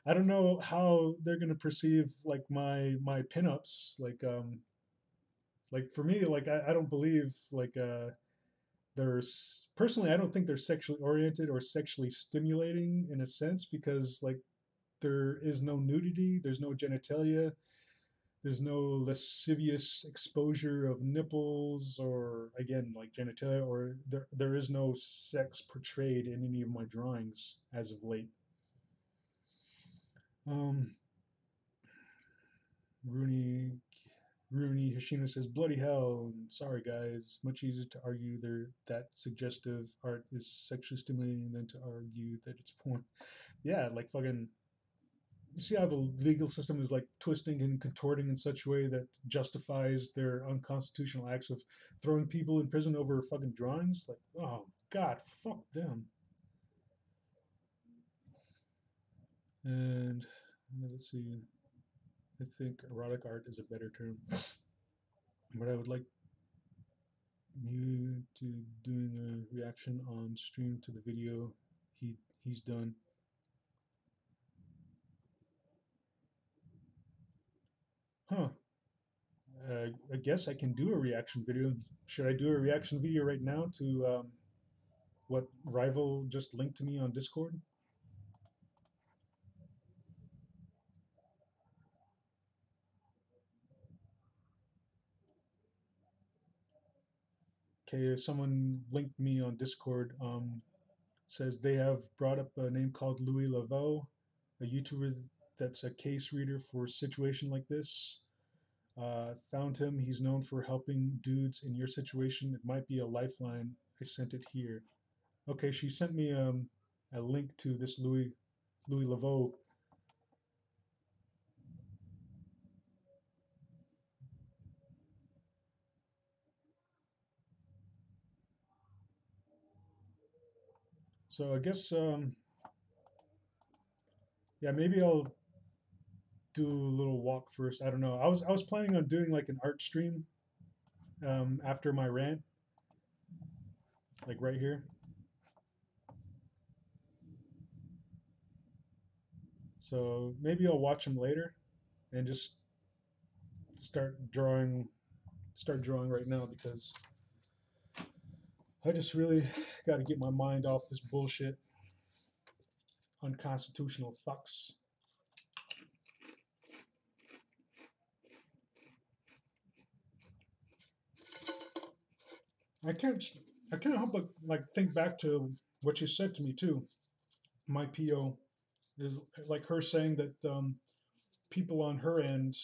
I don't know how they're gonna perceive like my pinups. Like for me, like I don't believe there's personally I don't think they're sexually oriented or sexually stimulating in a sense because like there is no nudity, there's no genitalia, there's no lascivious exposure of nipples or again like genitalia or there is no sex portrayed in any of my drawings as of late. Um, Rooney Rooney Hashino says, "Bloody hell! Sorry, guys. Much easier to argue that suggestive art is sexually stimulating than to argue that it's porn." Yeah, like fucking. You see how the legal system is like twisting and contorting in such a way that justifies their unconstitutional acts of throwing people in prison over fucking drawings? Like, oh god, fuck them. And let's see. I think erotic art is a better term. But I would like you to doing a reaction on stream to the video he's done. Huh. I guess I can do a reaction video. Should I do a reaction video right now to what Rival just linked to me on Discord? Okay, someone linked me on Discord. Says they have brought up a name called Louis Laveau, a YouTuber that's a case reader for a situation like this. Found him. He's known for helping dudes in your situation. It might be a lifeline. I sent it here. Okay, she sent me a link to this Louis Laveau. So I guess yeah, maybe I'll do a little walk first. I don't know. I was planning on doing like an art stream after my rant, like right here. So maybe I'll watch them later and just start drawing right now because I just really got to get my mind off this bullshit. Unconstitutional fucks. I can't I can't help but like think back to what you said to me too. My PO is like her saying that people on her end,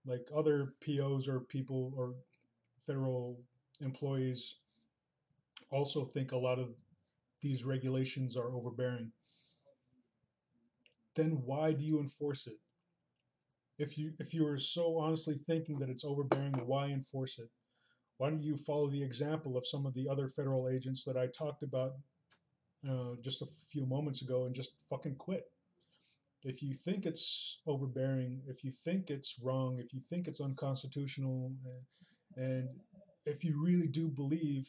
like other POs or people or federal employees, also think a lot of these regulations are overbearing. Then why do you enforce it? If you are so honestly thinking that it's overbearing, why enforce it? Why don't you follow the example of some of the other federal agents that I talked about just a few moments ago and just fucking quit? If you think it's overbearing, if you think it's wrong, if you think it's unconstitutional, and if you really do believe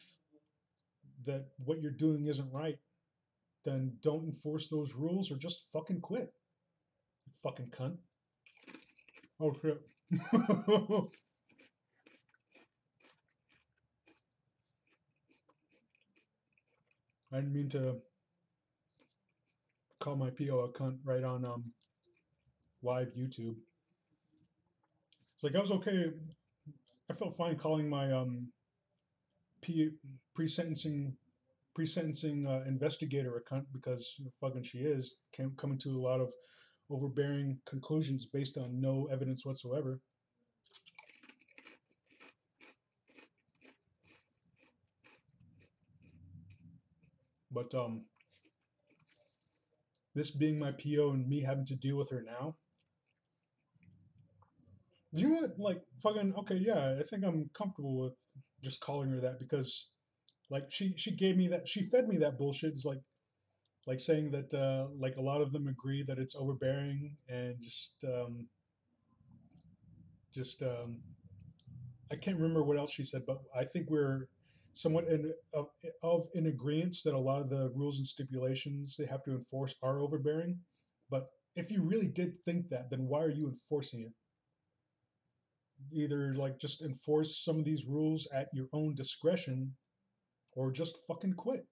that what you're doing isn't right, then don't enforce those rules or just fucking quit. You fucking cunt. Oh shit. I didn't mean to call my PO a cunt right on live YouTube. It's like I was okay. I felt fine calling my P, pre-sentencing investigator a cunt because fucking she is coming to a lot of overbearing conclusions based on no evidence whatsoever. But this being my PO and me having to deal with her now, you know what? Like fucking okay, yeah, I think I'm comfortable with just calling her that because like she gave me that, she fed me that bullshit. It's like saying that like a lot of them agree that it's overbearing and just I can't remember what else she said, but I think we're somewhat in agreement that a lot of the rules and stipulations they have to enforce are overbearing. But if you really did think that, then why are you enforcing it? Either like just enforce some of these rules at your own discretion, or just fucking quit.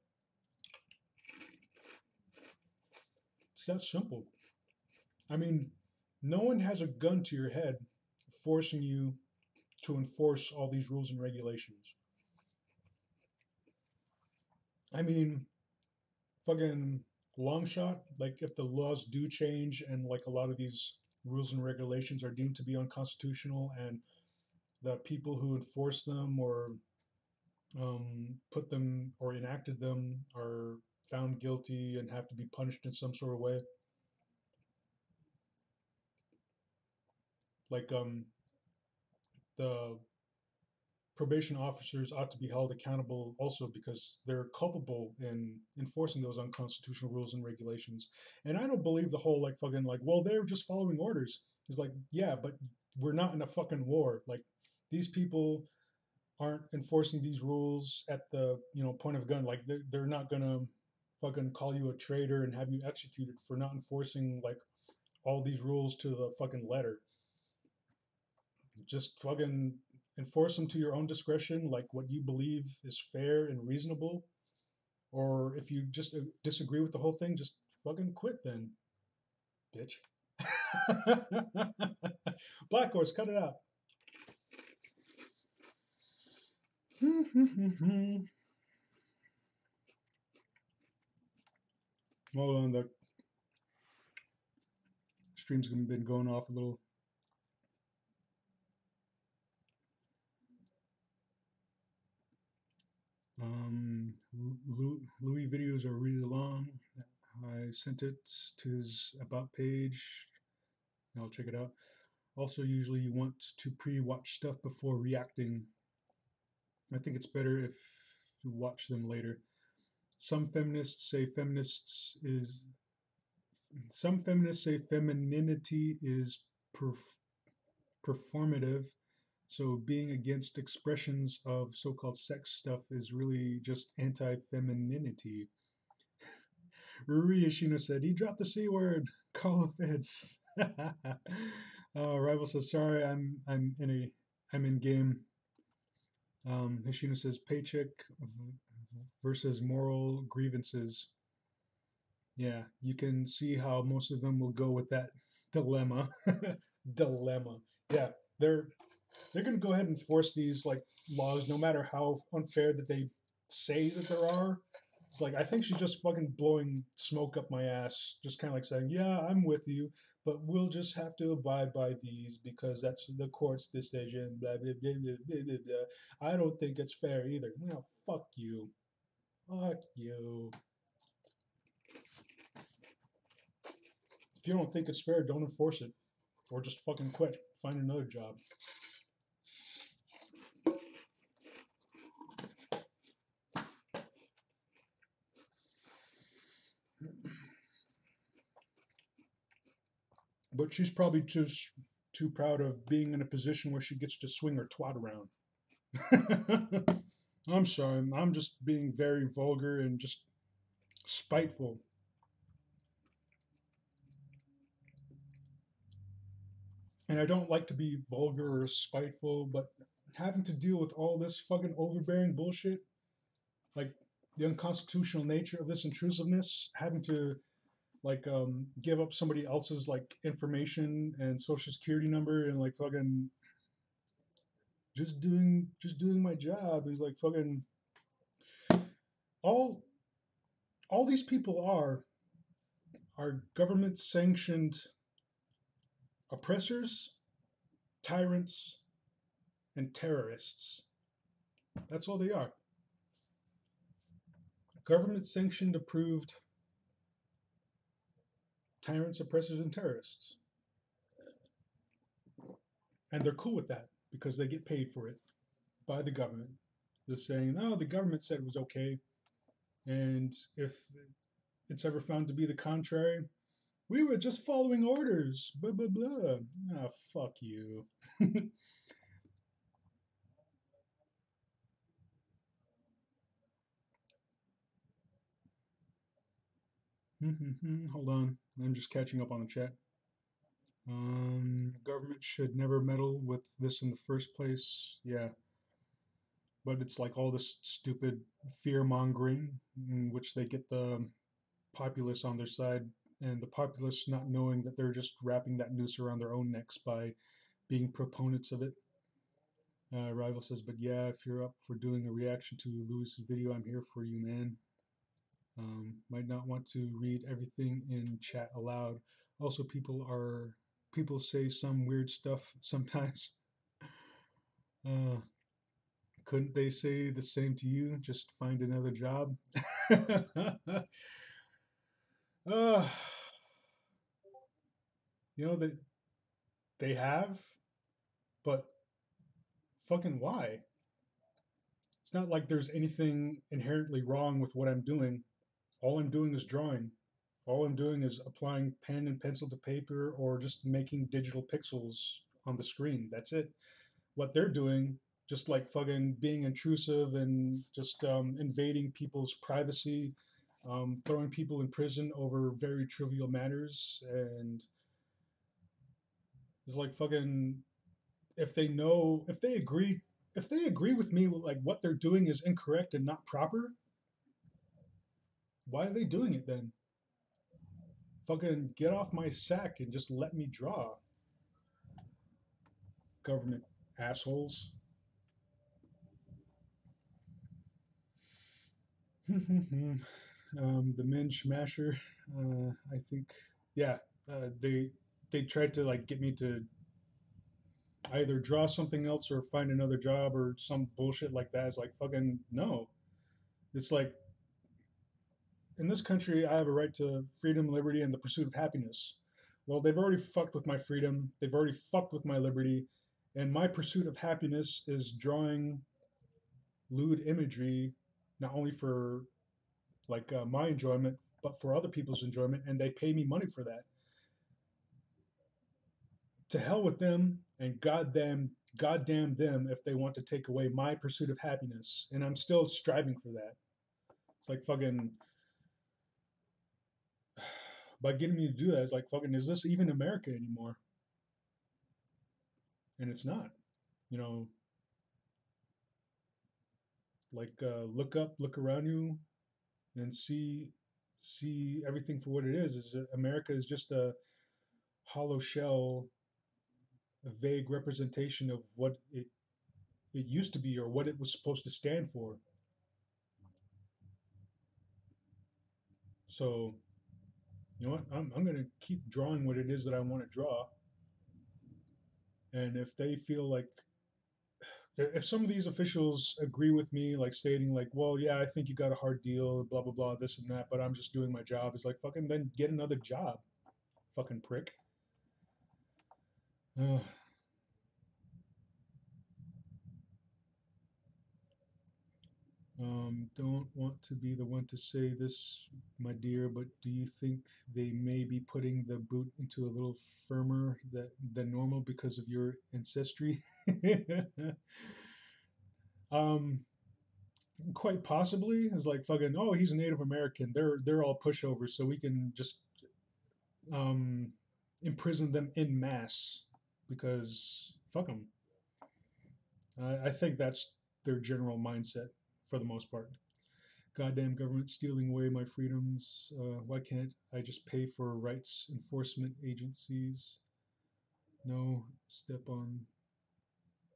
It's that simple. I mean, no one has a gun to your head forcing you to enforce all these rules and regulations. I mean, fucking long shot, like if the laws do change and like a lot of these rules and regulations are deemed to be unconstitutional and the people who enforce them or put them or enacted them are found guilty and have to be punished in some sort of way, like the probation officers ought to be held accountable also because they're culpable in enforcing those unconstitutional rules and regulations. And I don't believe the whole like fucking like, well, they're just following orders. It's like, yeah, but we're not in a fucking war. Like these people aren't enforcing these rules at the point of a gun. Like they're not gonna fucking call you a traitor and have you executed for not enforcing like all these rules to the fucking letter. Just fucking enforce them to your own discretion, like what you believe is fair and reasonable. Or if you just disagree with the whole thing, just fucking quit then, bitch. Blackhorse, cut it out. Hold on, the stream's been going off a little. Louis videos are really long. I sent it to his about page. I'll check it out. Also, usually you want to pre-watch stuff before reacting. I think it's better if you watch them later. Some feminists say femininity is performative. So being against expressions of so-called sex stuff is really just anti-femininity. Ruri Ishino said, he dropped the C word. Call the feds. Rival says, sorry, I'm in game. Ishino says, paycheck versus moral grievances. Yeah, you can see how most of them will go with that dilemma. Dilemma. Yeah, they're going to go ahead and force these like laws, no matter how unfair that they say that there are. It's like, I think she's just fucking blowing smoke up my ass, just kind of like saying, yeah, I'm with you, but we'll just have to abide by these because that's the court's decision, blah, blah, blah, blah, blah, blah, blah. I don't think it's fair either. No, fuck you. Fuck you. If you don't think it's fair, don't enforce it. Or just fucking quit. Find another job. But she's probably just too proud of being in a position where she gets to swing her twat around. I'm sorry. I'm just being very vulgar and just spiteful. And I don't like to be vulgar or spiteful, but having to deal with all this fucking overbearing bullshit, like the unconstitutional nature of this intrusiveness, having to like give up somebody else's like information and social security number and like fucking just doing my job is like fucking all these people are government sanctioned oppressors, tyrants, and terrorists. That's all they are. Government sanctioned, approved tyrants, oppressors, and terrorists. And they're cool with that because they get paid for it by the government. Just saying, no, the government said it was okay. And if it's ever found to be the contrary, we were just following orders. Blah, blah, blah. Ah, fuck you. Hold on. I'm just catching up on the chat. Government should never meddle with this in the first place. Yeah. But it's like all this stupid fear mongering in which they get the populace on their side, and the populace not knowing that they're just wrapping that noose around their own necks by being proponents of it. Rival says, but yeah, if you're up for doing a reaction to Lewis's video, I'm here for you, man. Might not want to read everything in chat aloud. Also, people say some weird stuff sometimes. Couldn't they say the same to you? Just find another job. uh, you know that they have, but fucking why? It's not like there's anything inherently wrong with what I'm doing. All I'm doing is drawing. All I'm doing is applying pen and pencil to paper or just making digital pixels on the screen. That's it. What they're doing, just like fucking being intrusive and just invading people's privacy, throwing people in prison over very trivial matters. And it's like fucking, if they know, if they agree with me, like what they're doing is incorrect and not proper, why are they doing it then? Fucking get off my sack and just let me draw. Government assholes. The Minch Masher, I think, yeah, they tried to like get me to either draw something else or find another job or some bullshit like that. It's like fucking no. It's like in this country, I have a right to freedom, liberty, and the pursuit of happiness. Well, they've already fucked with my freedom. They've already fucked with my liberty, and my pursuit of happiness is drawing lewd imagery, not only for like my enjoyment, but for other people's enjoyment, and they pay me money for that. To hell with them, and goddamn them if they want to take away my pursuit of happiness, and I'm still striving for that. It's like fucking by getting me to do that. It's like fucking, is this even America anymore? And it's not. You know, like look around you, and see everything for what it is. Is America is just a hollow shell, a vague representation of what it used to be or what it was supposed to stand for. So, you know what? I'm going to keep drawing what it is that I want to draw. And if they feel like, if some of these officials agree with me, like stating, like, well, yeah, I think you got a hard deal, blah, blah, blah, this and that, but I'm just doing my job, it's like, fucking, then get another job, fucking prick. Uh, don't want to be the one to say this, my dear, but do you think they may be putting the boot into a little firmer than normal because of your ancestry? um, quite possibly. It's like fucking. Oh, he's a Native American. They're all pushovers, so we can just um, imprison them in mass because fuck them. I think that's their general mindset for the most part. Goddamn government stealing away my freedoms. Why can't I just pay for rights enforcement agencies? No, step on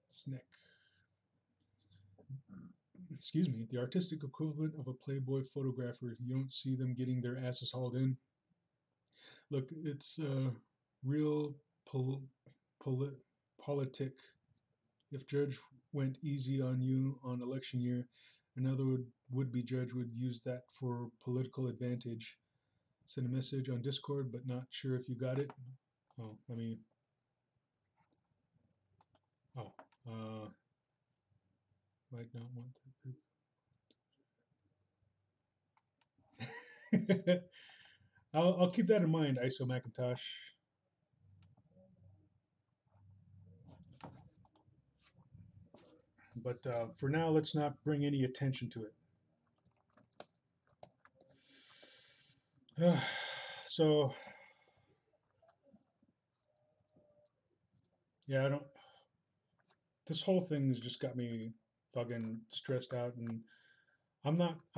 snack. Excuse me, the artistic equivalent of a Playboy photographer. You don't see them getting their asses hauled in. Look, it's real pol- poli- politic. If judge went easy on you on election year, another would-be judge would use that for political advantage. Send a message on Discord, but not sure if you got it. Oh, let me. Oh, might not want that. I'll keep that in mind, ISO Macintosh. But for now, let's not bring any attention to it. So, yeah, I don't. This whole thing's just got me fucking stressed out, and I'm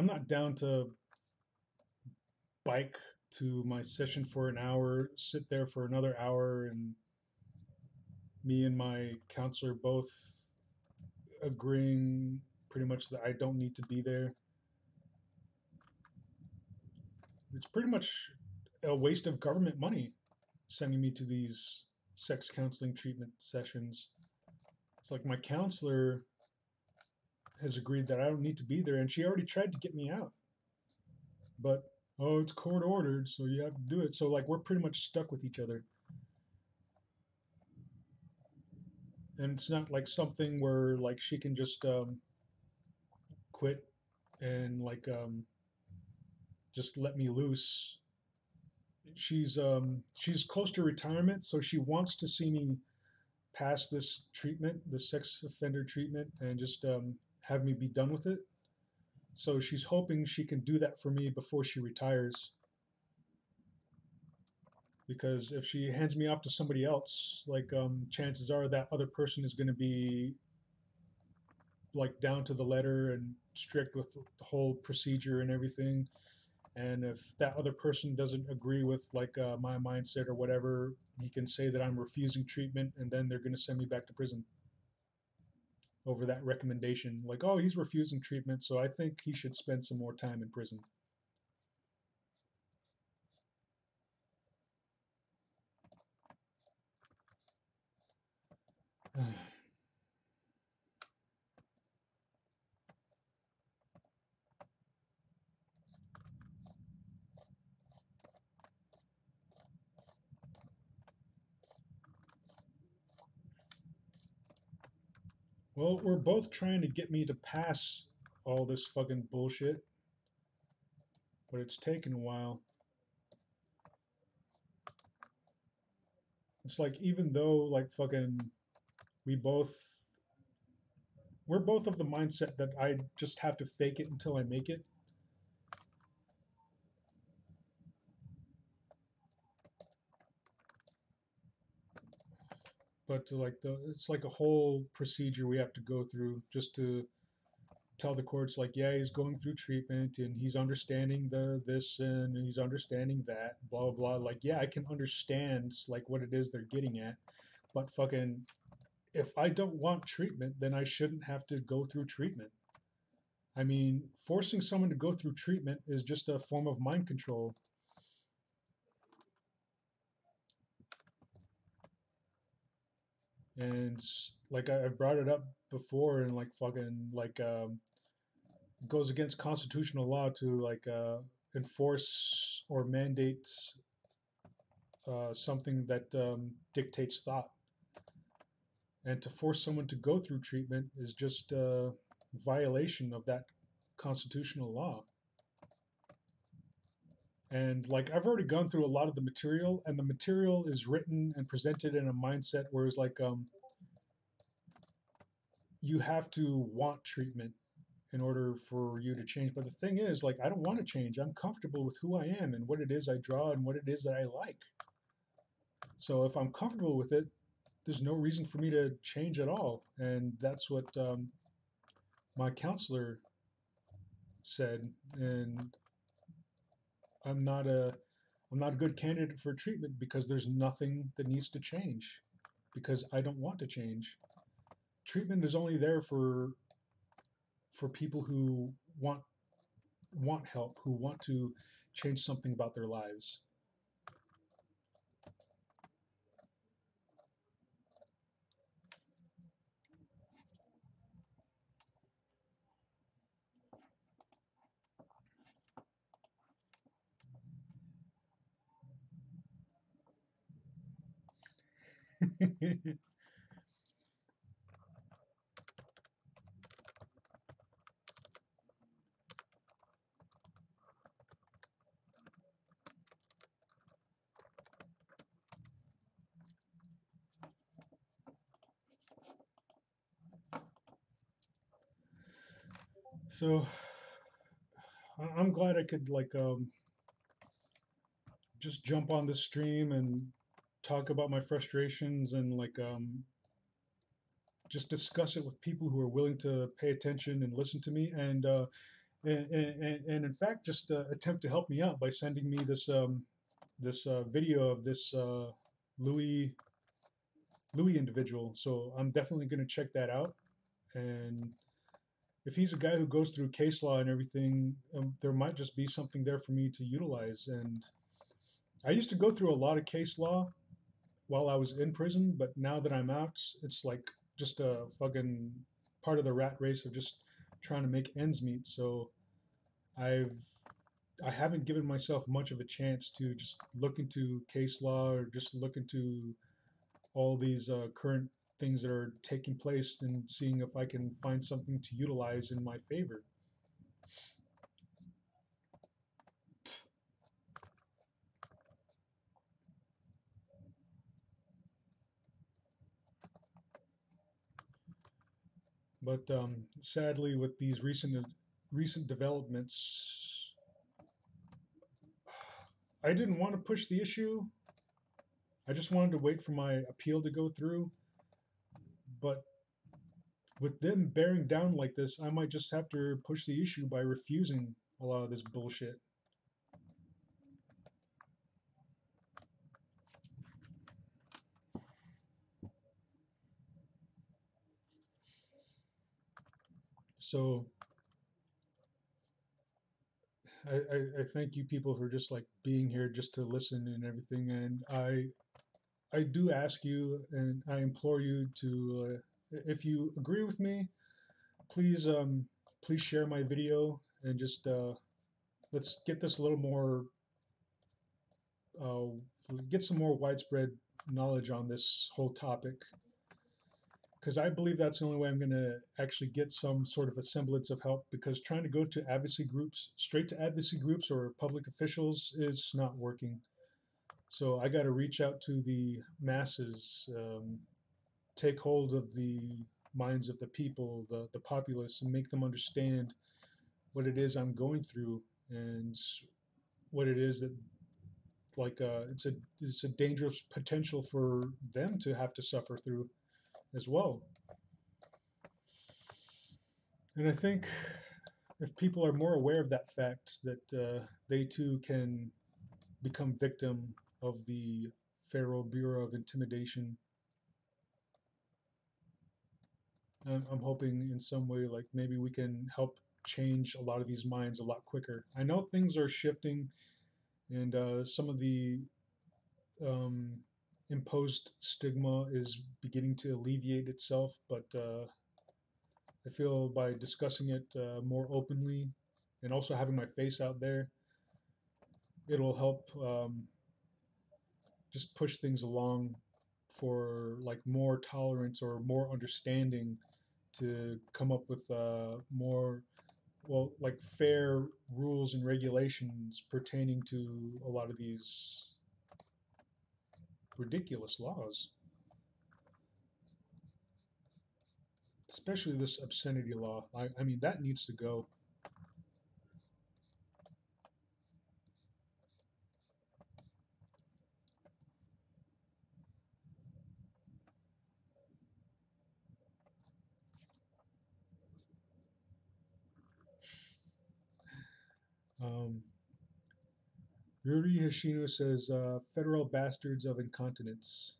not down to bike to my session for an hour, sit there for another hour, and me and my counselor both agreeing pretty much that I don't need to be there. It's pretty much a waste of government money sending me to these sex counseling treatment sessions. It's like my counselor has agreed that I don't need to be there, and she already tried to get me out. But, oh, it's court ordered, so you have to do it. So, like, we're pretty much stuck with each other. And it's not like something where, like, she can just quit and, like, just let me loose. She's close to retirement, so she wants to see me pass this treatment, the sex offender treatment, and just have me be done with it. So she's hoping she can do that for me before she retires. Because if she hands me off to somebody else, like chances are that other person is going to be like down to the letter and strict with the whole procedure and everything. And if that other person doesn't agree with like my mindset or whatever, he can say that I'm refusing treatment, and then they're going to send me back to prison over that recommendation. Like, oh, he's refusing treatment, so I think he should spend some more time in prison. Well, we're both trying to get me to pass all this fucking bullshit, but it's taken a while. It's like even though like fucking we both we're both of the mindset that I just have to fake it until I make it. But to like it's like a whole procedure we have to go through just to tell the courts like, yeah, he's going through treatment and he's understanding the this and he's understanding that, blah blah blah. Like, yeah, I can understand like what it is they're getting at, but fucking if I don't want treatment, then I shouldn't have to go through treatment. I mean, forcing someone to go through treatment is just a form of mind control. And like I've brought it up before, and like fucking like it goes against constitutional law to like enforce or mandate something that dictates thought. And to force someone to go through treatment is just a violation of that constitutional law. And like I've already gone through a lot of the material, and the material is written and presented in a mindset where it's like you have to want treatment in order for you to change. But the thing is, like, I don't want to change. I'm comfortable with who I am and what it is I draw and what it is that I like. So if I'm comfortable with it, there's no reason for me to change at all. And that's what my counselor said. And I'm not a I'm not a good candidate for treatment because there's nothing that needs to change because I don't want to change. Treatment is only there for people who want help, who want to change something about their lives. So I'm glad I could like just jump on this stream and talk about my frustrations and like just discuss it with people who are willing to pay attention and listen to me and in fact just attempt to help me out by sending me this video of this Louis individual. So I'm definitely going to check that out. And if he's a guy who goes through case law and everything, there might just be something there for me to utilize. And I used to go through a lot of case law while I was in prison, but now that I'm out, it's like just a fucking part of the rat race of just trying to make ends meet. So I've I haven't given myself much of a chance to just look into case law or just look into all these current things that are taking place and seeing if I can find something to utilize in my favor. But sadly, with these recent developments, I didn't want to push the issue. I just wanted to wait for my appeal to go through. But with them bearing down like this, I might just have to push the issue by refusing a lot of this bullshit. So I thank you people for just like being here just to listen and everything. And I do ask you and I implore you to, if you agree with me, please please share my video and just let's get this a little more uh, get some more widespread knowledge on this whole topic, because I believe that's the only way I'm going to actually get some sort of a semblance of help, because trying to go to advocacy groups, straight to advocacy groups or public officials is not working. So I got to reach out to the masses, take hold of the minds of the people, the populace, and make them understand what it is I'm going through and what it is that like it's a dangerous potential for them to have to suffer through as well. And I think if people are more aware of that fact, that they too can become victim of the Federal Bureau of Intimidation, I'm hoping in some way, like maybe we can help change a lot of these minds a lot quicker. I know things are shifting, and some of the um, imposed stigma is beginning to alleviate itself, but I feel by discussing it more openly and also having my face out there, it'll help just push things along for like more tolerance or more understanding, to come up with more, well, like fair rules and regulations pertaining to a lot of these ridiculous laws, especially this obscenity law. I mean, that needs to go. Um, Ruri Hashino says, federal bastards of incontinence.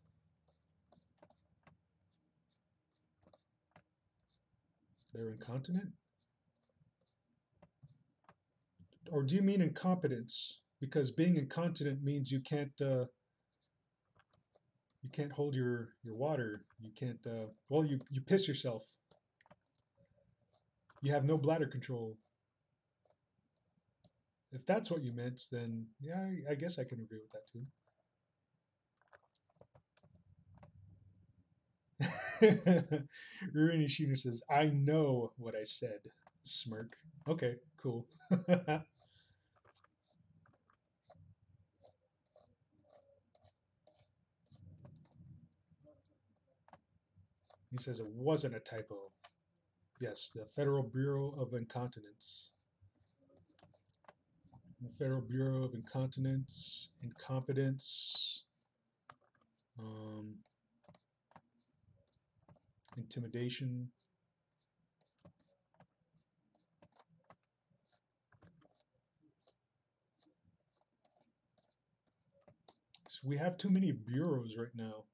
They're incontinent? Or do you mean incompetence? Because being incontinent means you can't hold your water. You can't well, you piss yourself. You have no bladder control. If that's what you meant, then yeah, I guess I can agree with that too. Ruini Shino says, I know what I said. Smirk. Okay, cool. He says it wasn't a typo. Yes, the Federal Bureau of Incontinence. The Federal Bureau of Incontinence, Incompetence, um, Intimidation. So we have too many bureaus right now.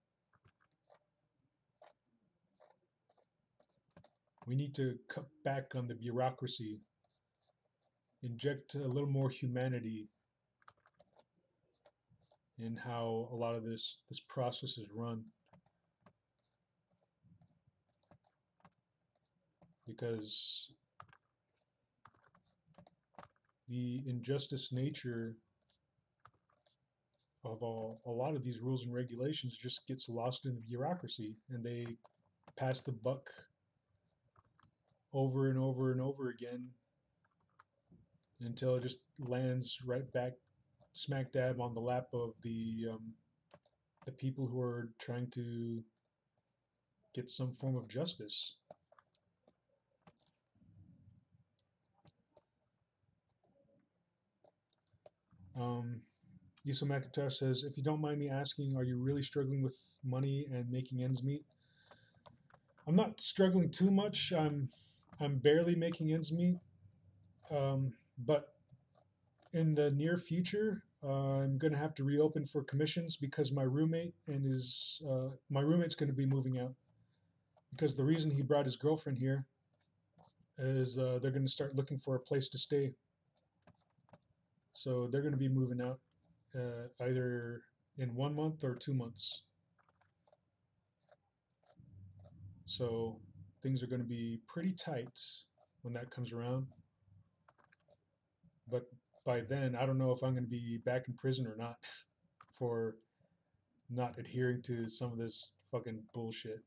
We need to cut back on the bureaucracy, inject a little more humanity in how a lot of this process is run. Because the injustice nature of a lot of these rules and regulations just gets lost in the bureaucracy, and they pass the buck over and over and over again until it just lands right back smack dab on the lap of the people who are trying to get some form of justice. Um, Yusuf McIntosh says, if you don't mind me asking, are you really struggling with money and making ends meet? I'm not struggling too much. I'm barely making ends meet. But in the near future, I'm going to have to reopen for commissions because my roommate's going to be moving out. Because the reason he brought his girlfriend here is they're going to start looking for a place to stay. So they're going to be moving out either in 1 month or 2 months. So things are going to be pretty tight when that comes around. But by then, I don't know if I'm going to be back in prison or not for not adhering to some of this fucking bullshit.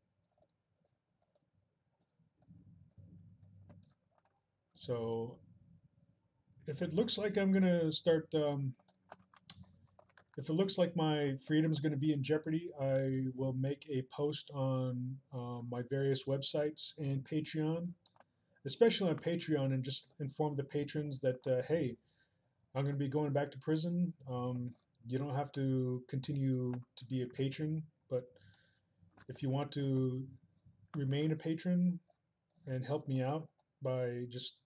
So if it looks like I'm going to start, if it looks like my freedom is going to be in jeopardy, I will make a post on my various websites and Patreon, especially on Patreon, and just inform the patrons that, hey, I'm going to be going back to prison. You don't have to continue to be a patron, but if you want to remain a patron and help me out by just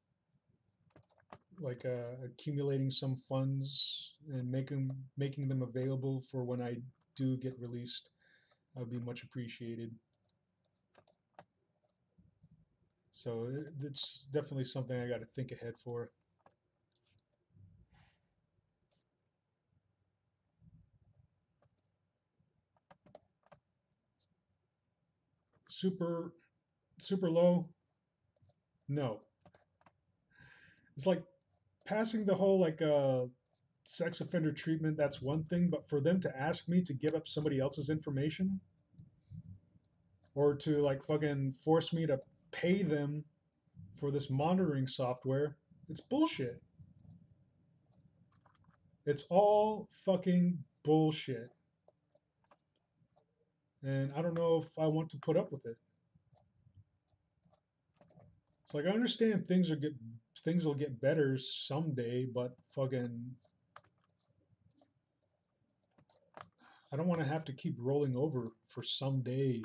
like accumulating some funds and making them available for when I do get released, I'd be much appreciated. So it's definitely something I got to think ahead for. Super super low? No. It's like passing the whole like sex offender treatment, that's one thing, but for them to ask me to give up somebody else's information or to like fucking force me to pay them for this monitoring software, it's bullshit. It's all fucking bullshit. And I don't know if I want to put up with it. It's like I understand things will get better someday, but fucking I don't want to have to keep rolling over for someday.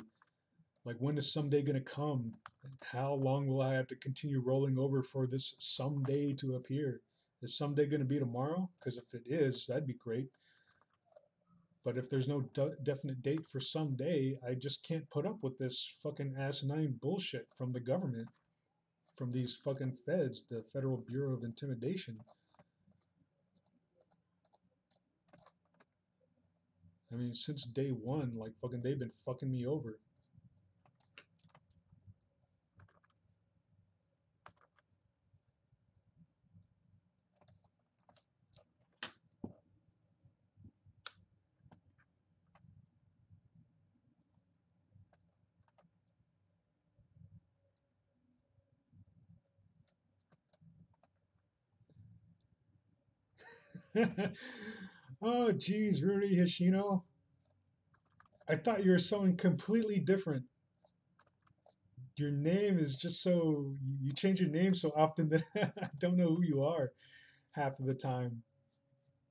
Like when is someday gonna come? How long will I have to continue rolling over for this someday to appear? Is someday gonna be tomorrow? Because if it is, that'd be great. But if there's no definite date for someday, I just can't put up with this fucking asinine bullshit from the government, from these fucking feds, the Federal Bureau of Intimidation. I mean, since day one, like fucking, they've been fucking me over. Oh, geez, Rudy Hishino. I thought you were someone completely different. Your name is just so, you change your name so often that I don't know who you are half of the time.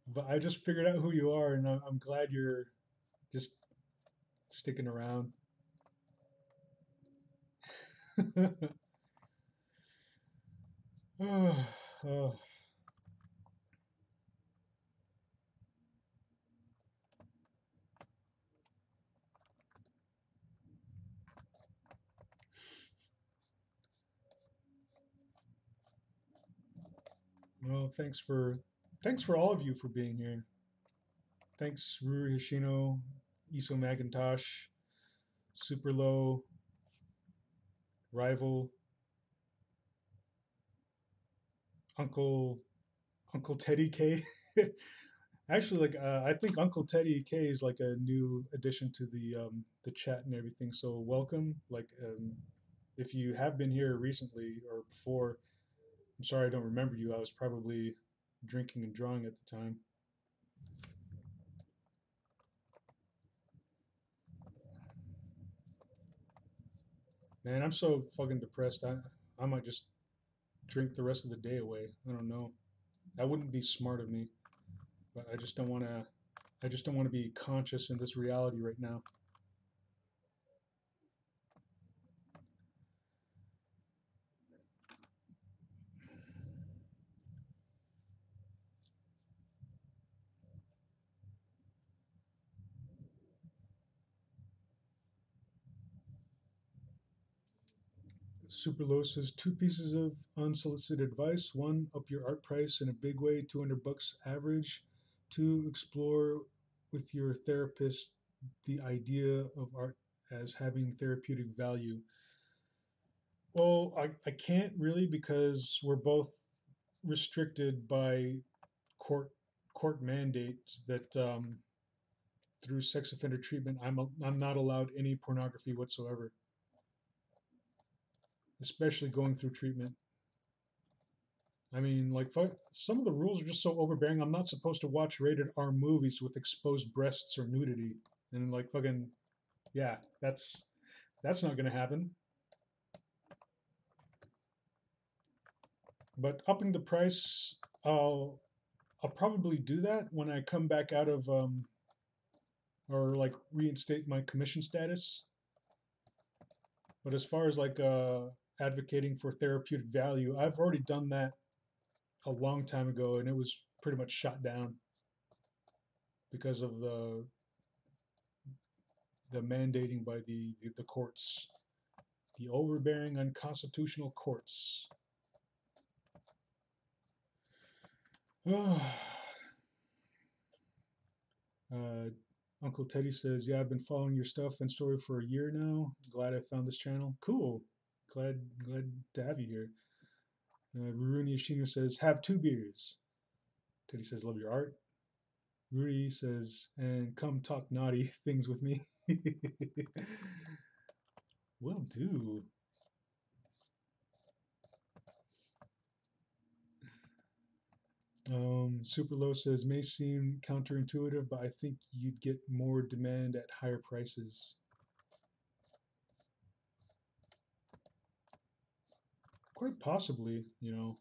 But I just figured out who you are, and I'm glad you're just sticking around. Oh, oh. Well, thanks for all of you for being here. Thanks, Ruru Hishino, Iso Macintosh, Super Low, Rival, Uncle Uncle Teddy K. Actually, like I think Uncle Teddy K is like a new addition to the chat and everything. So welcome. Like if you have been here recently or before, I'm sorry I don't remember you. I was probably drinking and drawing at the time. Man, I'm so fucking depressed. I might just drink the rest of the day away. I don't know. That wouldn't be smart of me. but I just don't want to. I just don't want to be conscious in this reality right now. Super Low says 2 pieces of unsolicited advice. One, up your art price in a big way, $200 average. Two, explore with your therapist the idea of art as having therapeutic value. Well, I can't really because we're both restricted by court court mandates that through sex offender treatment, I'm not allowed any pornography whatsoever, especially going through treatment. I mean, like some of the rules are just so overbearing. I'm not supposed to watch rated R movies with exposed breasts or nudity, and like fucking yeah, that's not gonna happen. But upping the price, I'll probably do that when I come back out of or like reinstate my commission status. But as far as like advocating for therapeutic value, I've already done that a long time ago, and it was pretty much shot down because of the mandating by the courts, the overbearing unconstitutional courts. uh, Uncle Teddy says, "Yeah, I've been following your stuff and story for a year now. Glad I found this channel. Cool. Glad to have you here." Ruruni Yoshino says, "Have 2 beers." Teddy says, "Love your art." Rudy says, "And come talk naughty things with me." Will do. Super Low says, "May seem counterintuitive, but I think you'd get more demand at higher prices." Quite possibly, you know.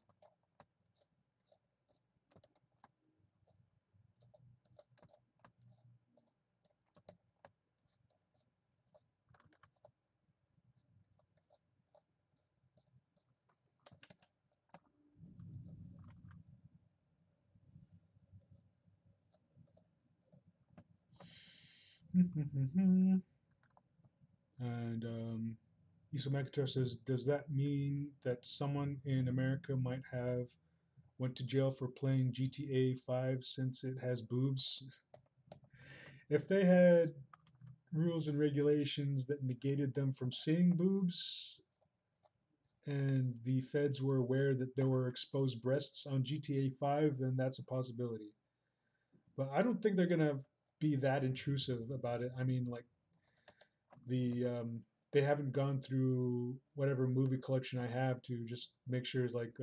And Isa McIntyre says, "Does that mean that someone in America might have went to jail for playing GTA 5 since it has boobs?" If they had rules and regulations that negated them from seeing boobs, and the feds were aware that there were exposed breasts on GTA 5, then that's a possibility. But I don't think they're gonna be that intrusive about it. I mean, like they haven't gone through whatever movie collection I have to just make sure it's like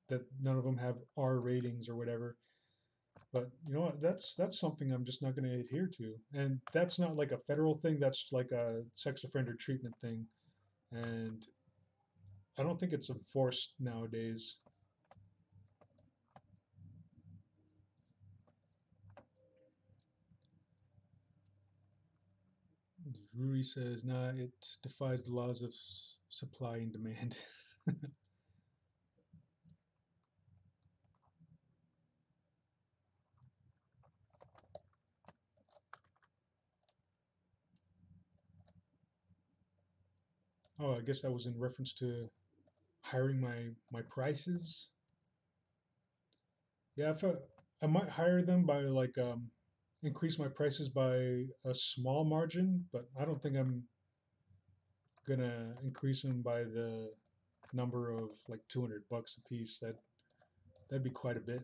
that none of them have R ratings or whatever. But you know what? That's something I'm just not going to adhere to, and that's not like a federal thing. That's like a sex offender treatment thing, and I don't think it's enforced nowadays. Rui says, "Nah, it defies the laws of supply and demand." Oh, I guess that was in reference to hiring my prices. Yeah, if I might hire them by like increase my prices by a small margin, but I don't think I'm gonna increase them by the number of like $200 a piece. That'd be quite a bit.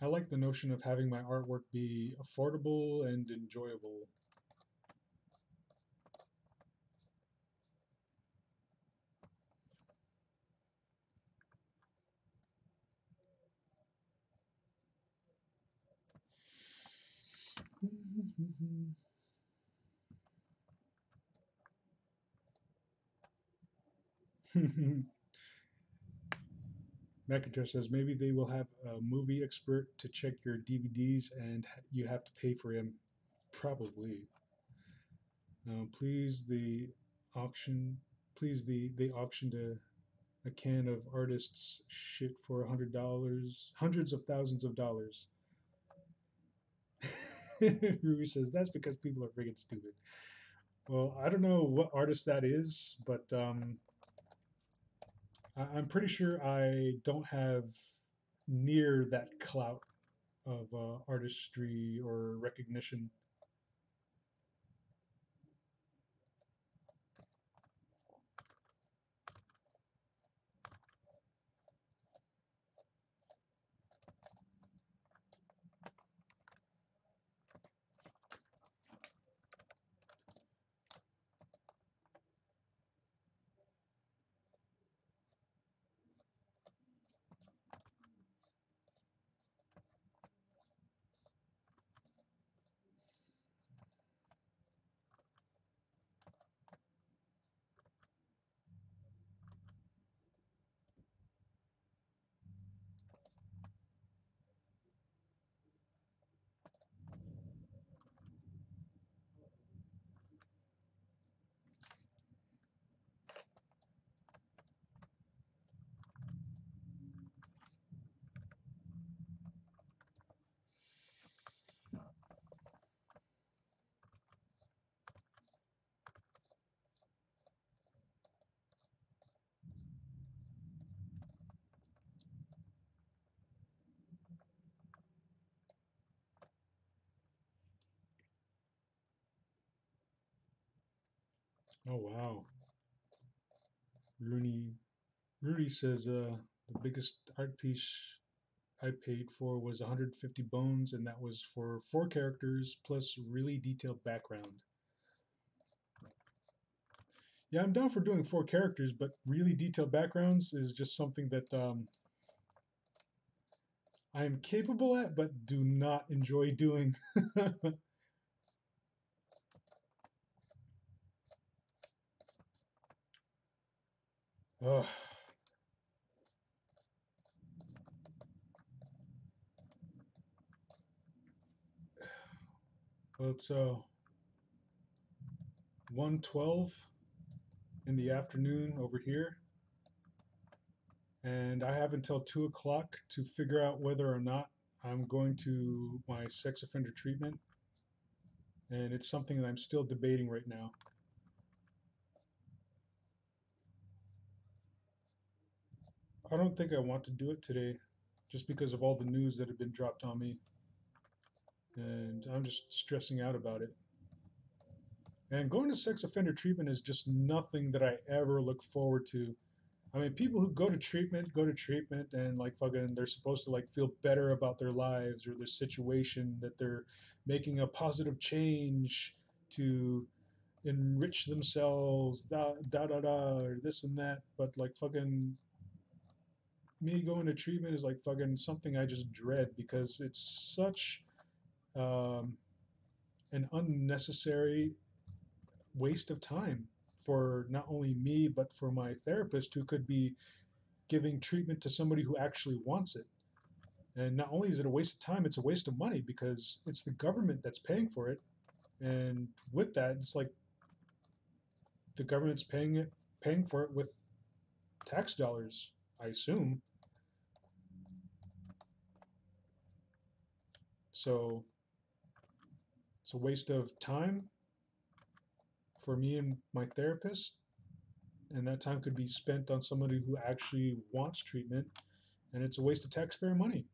I like the notion of having my artwork be affordable and enjoyable. McIntyre says maybe they will have a movie expert to check your DVDs and you have to pay for him. Probably. Please the auction. Please they auctioned a can of artists shit for $100, hundreds of thousands of dollars. Ruby says that's because people are freaking stupid. Well, I don't know what artist that is, but I'm pretty sure I don't have near that clout of artistry or recognition. Oh wow, Rooney. Rudy says the biggest art piece I paid for was 150 bones, and that was for 4 characters plus really detailed background. Yeah, I'm down for doing 4 characters, but really detailed backgrounds is just something that I am capable at, but do not enjoy doing. Ugh. Well, it's 1:12 in the afternoon over here, and I have until 2 o'clock to figure out whether or not I'm going to my sex offender treatment, and it's something that I'm still debating right now. I don't think I want to do it today, just because of all the news that have been dropped on me, and I'm just stressing out about it. And going to sex offender treatment is just nothing that I ever look forward to. I mean, people who go to treatment, and like fucking, they're supposed to like feel better about their lives or their situation, that they're making a positive change to enrich themselves, or this and that. But like fucking, me going to treatment is like fucking something I just dread because it's such um, an unnecessary waste of time for not only me but for my therapist who could be giving treatment to somebody who actually wants it. And not only is it a waste of time, it's a waste of money because it's the government that's paying for it. And with that, it's like the government's paying for it with tax dollars, I assume. So it's a waste of time for me and my therapist, and that time could be spent on somebody who actually wants treatment, and it's a waste of taxpayer money.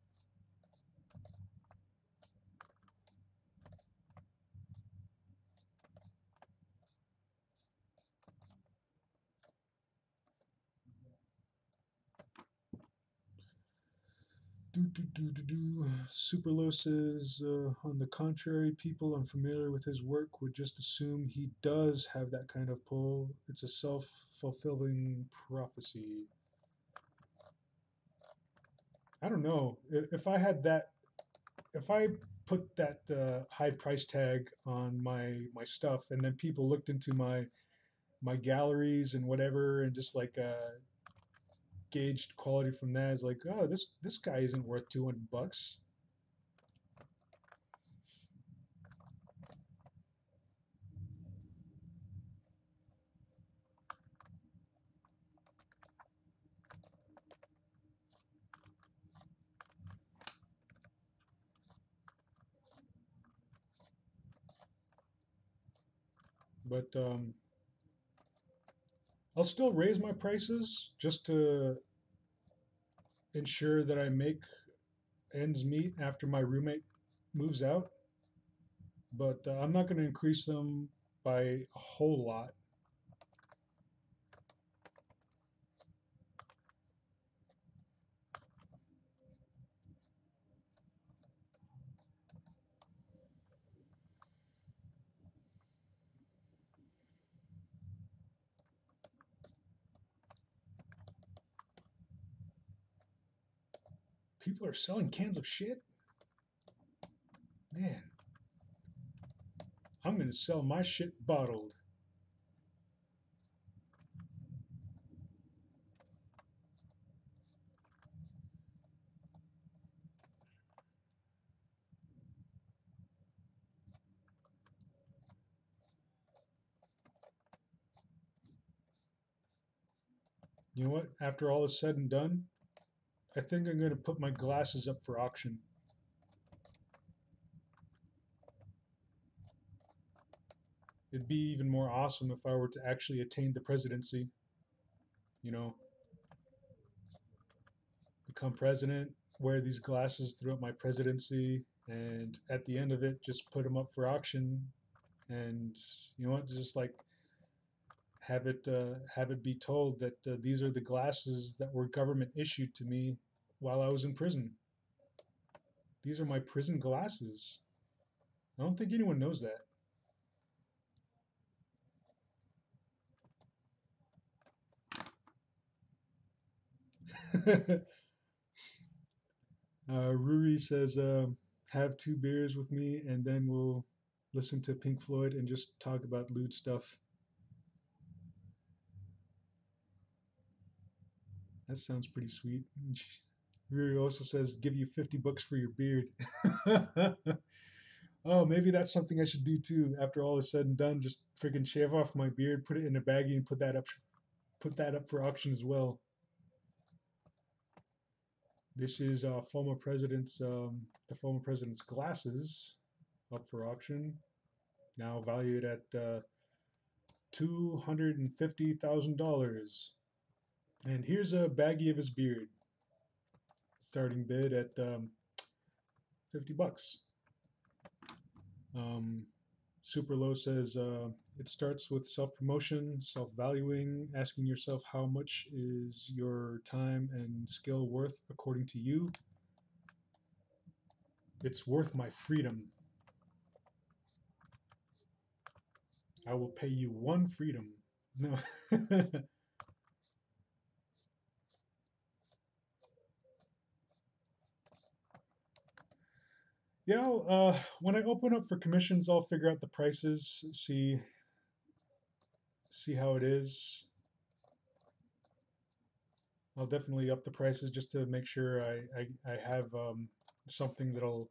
Superlo says, on the contrary, people unfamiliar with his work would just assume he does have that kind of pull. It's a self-fulfilling prophecy. I don't know. If I had that, if I put that high price tag on my stuff, and then people looked into my galleries and whatever, and just like gauged quality from that. It's like, oh, this guy isn't worth $200. But I'll still raise my prices just to ensure that I make ends meet after my roommate moves out. But I'm not going to increase them by a whole lot. People are selling cans of shit? Man, I'm going to sell my shit bottled. You know what? After all is said and done, I think I'm going to put my glasses up for auction. It'd be even more awesome if I were to actually attain the presidency. You know, become president, wear these glasses throughout my presidency, and at the end of it, just put them up for auction. And you know what? Just like have it be told that these are the glasses that were government issued to me while I was in prison. These are my prison glasses. I don't think anyone knows that. Ruri says, have 2 beers with me and then we'll listen to Pink Floyd and just talk about lewd stuff. That sounds pretty sweet. Riri also says, give you $50 for your beard. Oh, maybe that's something I should do too. After all is said and done, just freaking shave off my beard, put it in a baggie, and put that up for auction as well. This is the former president's glasses up for auction, now valued at $250,000. And here's a baggie of his beard. Starting bid at $50. Super Low says it starts with self-promotion, self-valuing, asking yourself how much is your time and skill worth according to you. It's worth my freedom. I will pay you 1 freedom. No. Yeah, when I open up for commissions, I'll figure out the prices, see how it is. I'll definitely up the prices just to make sure I have something that'll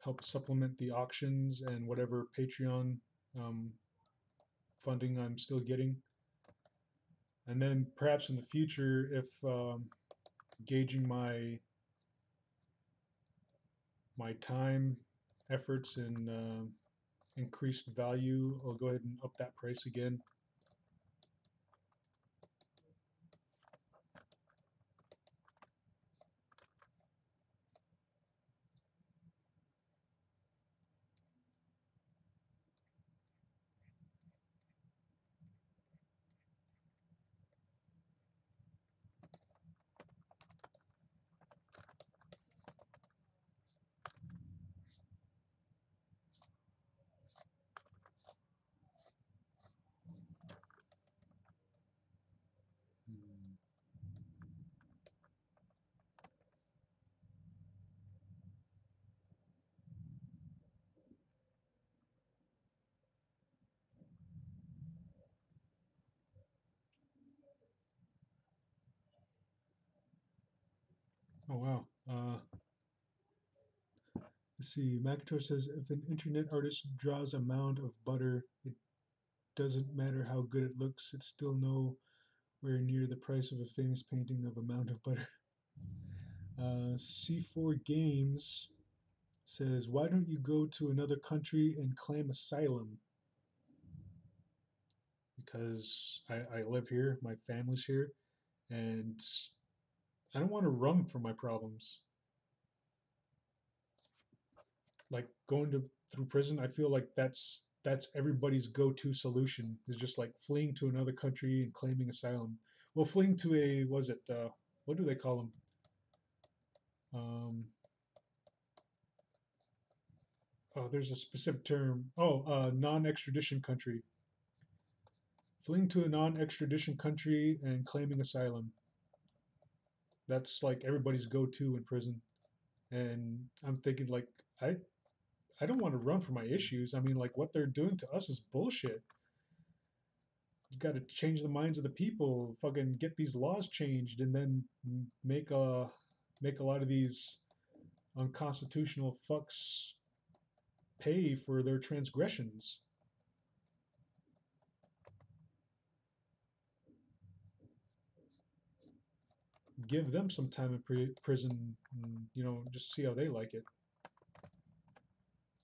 help supplement the auctions and whatever Patreon um, funding I'm still getting. And then perhaps in the future, if gauging my time, efforts, and increased value, I'll go ahead and up that price again. Oh wow. Let's see. Macintosh says if an internet artist draws a mound of butter, it doesn't matter how good it looks. It's still nowhere near the price of a famous painting of a mound of butter. C4 Games says, why don't you go to another country and claim asylum? Because I live here, my family's here, and I don't want to run from my problems. Like going to through prison, I feel like that's everybody's go-to solution is just like fleeing to another country and claiming asylum. Well, fleeing to a was it what do they call them? Um, oh, there's a specific term. Oh, non-extradition country. Fleeing to a non-extradition country and claiming asylum. That's like everybody's go-to in prison. And I'm thinking like I I don't want to run from my issues. I mean, like what they're doing to us is bullshit. You got to change the minds of the people. Fucking get these laws changed, and then make a lot of these unconstitutional fucks pay for their transgressions. Give them some time in prison, and, just see how they like it.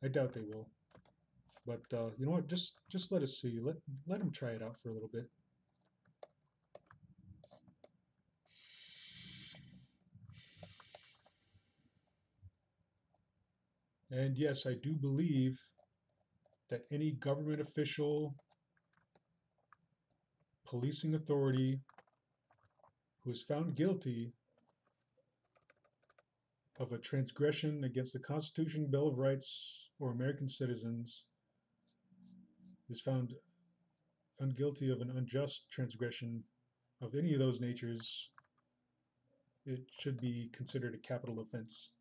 I doubt they will, but you know what? Just let us see. Let them try it out for a little bit. And yes, I do believe that any government official, policing authority who is found guilty of a transgression against the Constitution, Bill of Rights, or American citizens is found guilty of an unjust transgression of any of those natures, it should be considered a capital offense.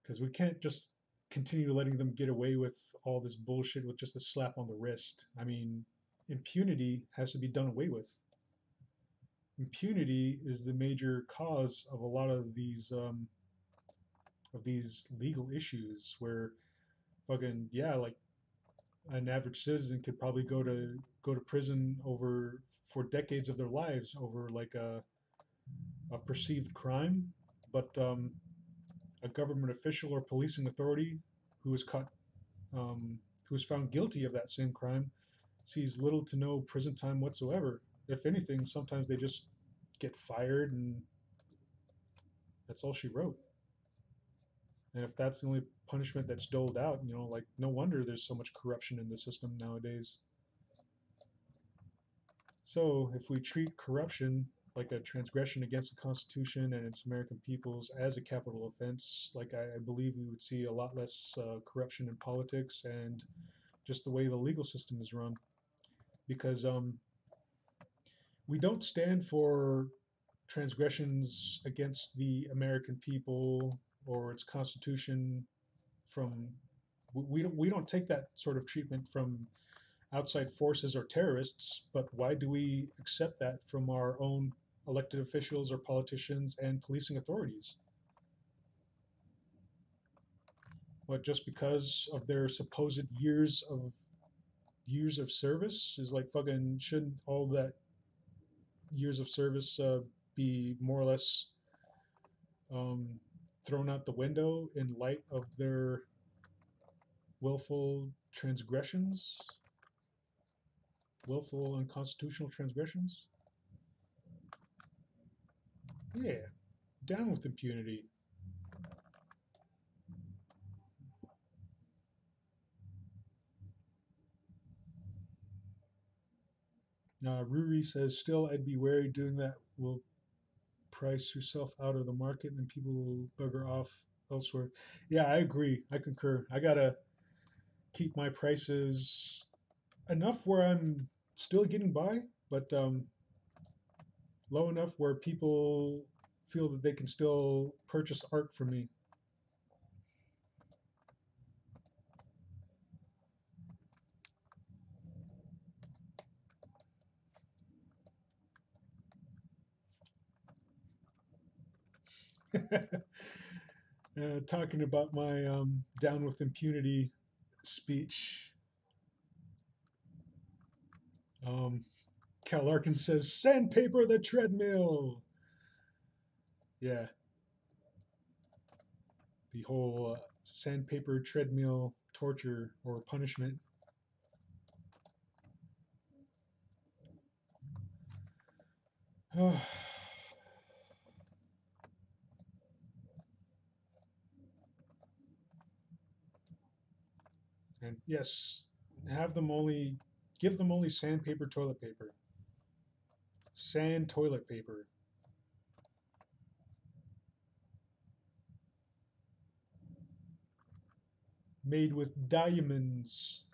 Because we can't just continue letting them get away with all this bullshit with just a slap on the wrist. I mean, impunity has to be done away with. Impunity is the major cause of a lot of these legal issues where fucking yeah, like an average citizen could probably go to prison over for decades of their lives over like a perceived crime, but a government official or policing authority who is caught who is found guilty of that same crime sees little to no prison time whatsoever. If anything, sometimes they just get fired and that's all she wrote. And if that's the only punishment that's doled out, like no wonder there's so much corruption in the system nowadays. So if we treat corruption like a transgression against the Constitution and its American peoples as a capital offense, like I believe we would see a lot less corruption in politics and just the way the legal system is run. Because we don't stand for transgressions against the American people or its Constitution from we don't take that sort of treatment from outside forces or terrorists, but why do we accept that from our own elected officials or politicians and policing authorities? What, just because of their supposed years of service is like fucking shouldn't all that years of service be more or less um, thrown out the window in light of their willful transgressions, willful unconstitutional transgressions? Yeah, down with impunity. Ruri says, still, I'd be wary doing that will price yourself out of the market and people will bugger off elsewhere. Yeah, I agree. I concur. I gotta keep my prices enough where I'm still getting by, but low enough where people feel that they can still purchase art from me. Talking about my down with impunity speech. Cal Larkin says, sandpaper the treadmill. Yeah, the whole sandpaper treadmill torture or punishment. And yes, give them only sandpaper toilet paper. Sand toilet paper. Made with diamonds.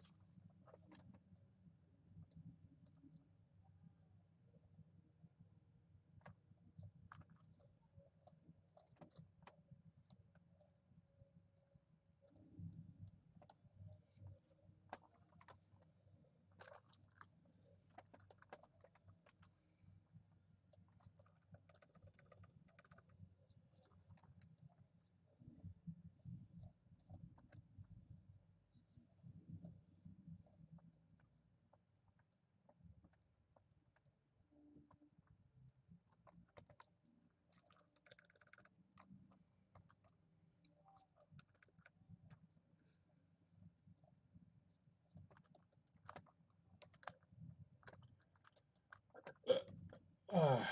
Uh,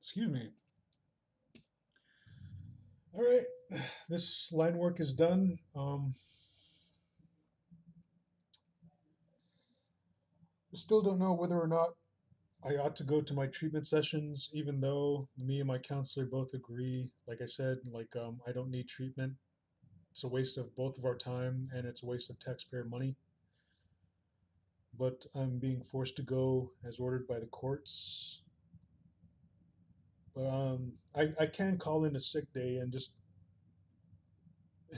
excuse me. All right, this line work is done. I still don't know whether or not I ought to go to my treatment sessions, even though me and my counselor both agree. Like I said, I don't need treatment. It's a waste of both of our time, and it's a waste of taxpayer money. But I'm being forced to go as ordered by the courts. But I can call in a sick day, and just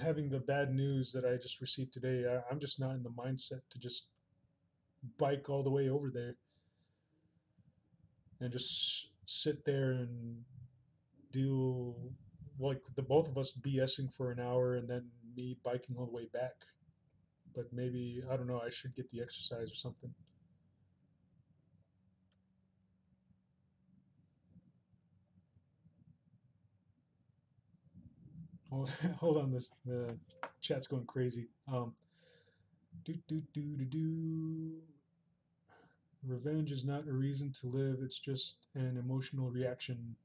having the bad news that I just received today, I'm just not in the mindset to just bike all the way over there and just sit there and do like the both of us BSing for an hour and then me biking all the way back. But maybe I don't know. I should get the exercise or something. Oh, hold on, this the chat's going crazy. Do do do do do. Revenge is not a reason to live. It's just an emotional reaction.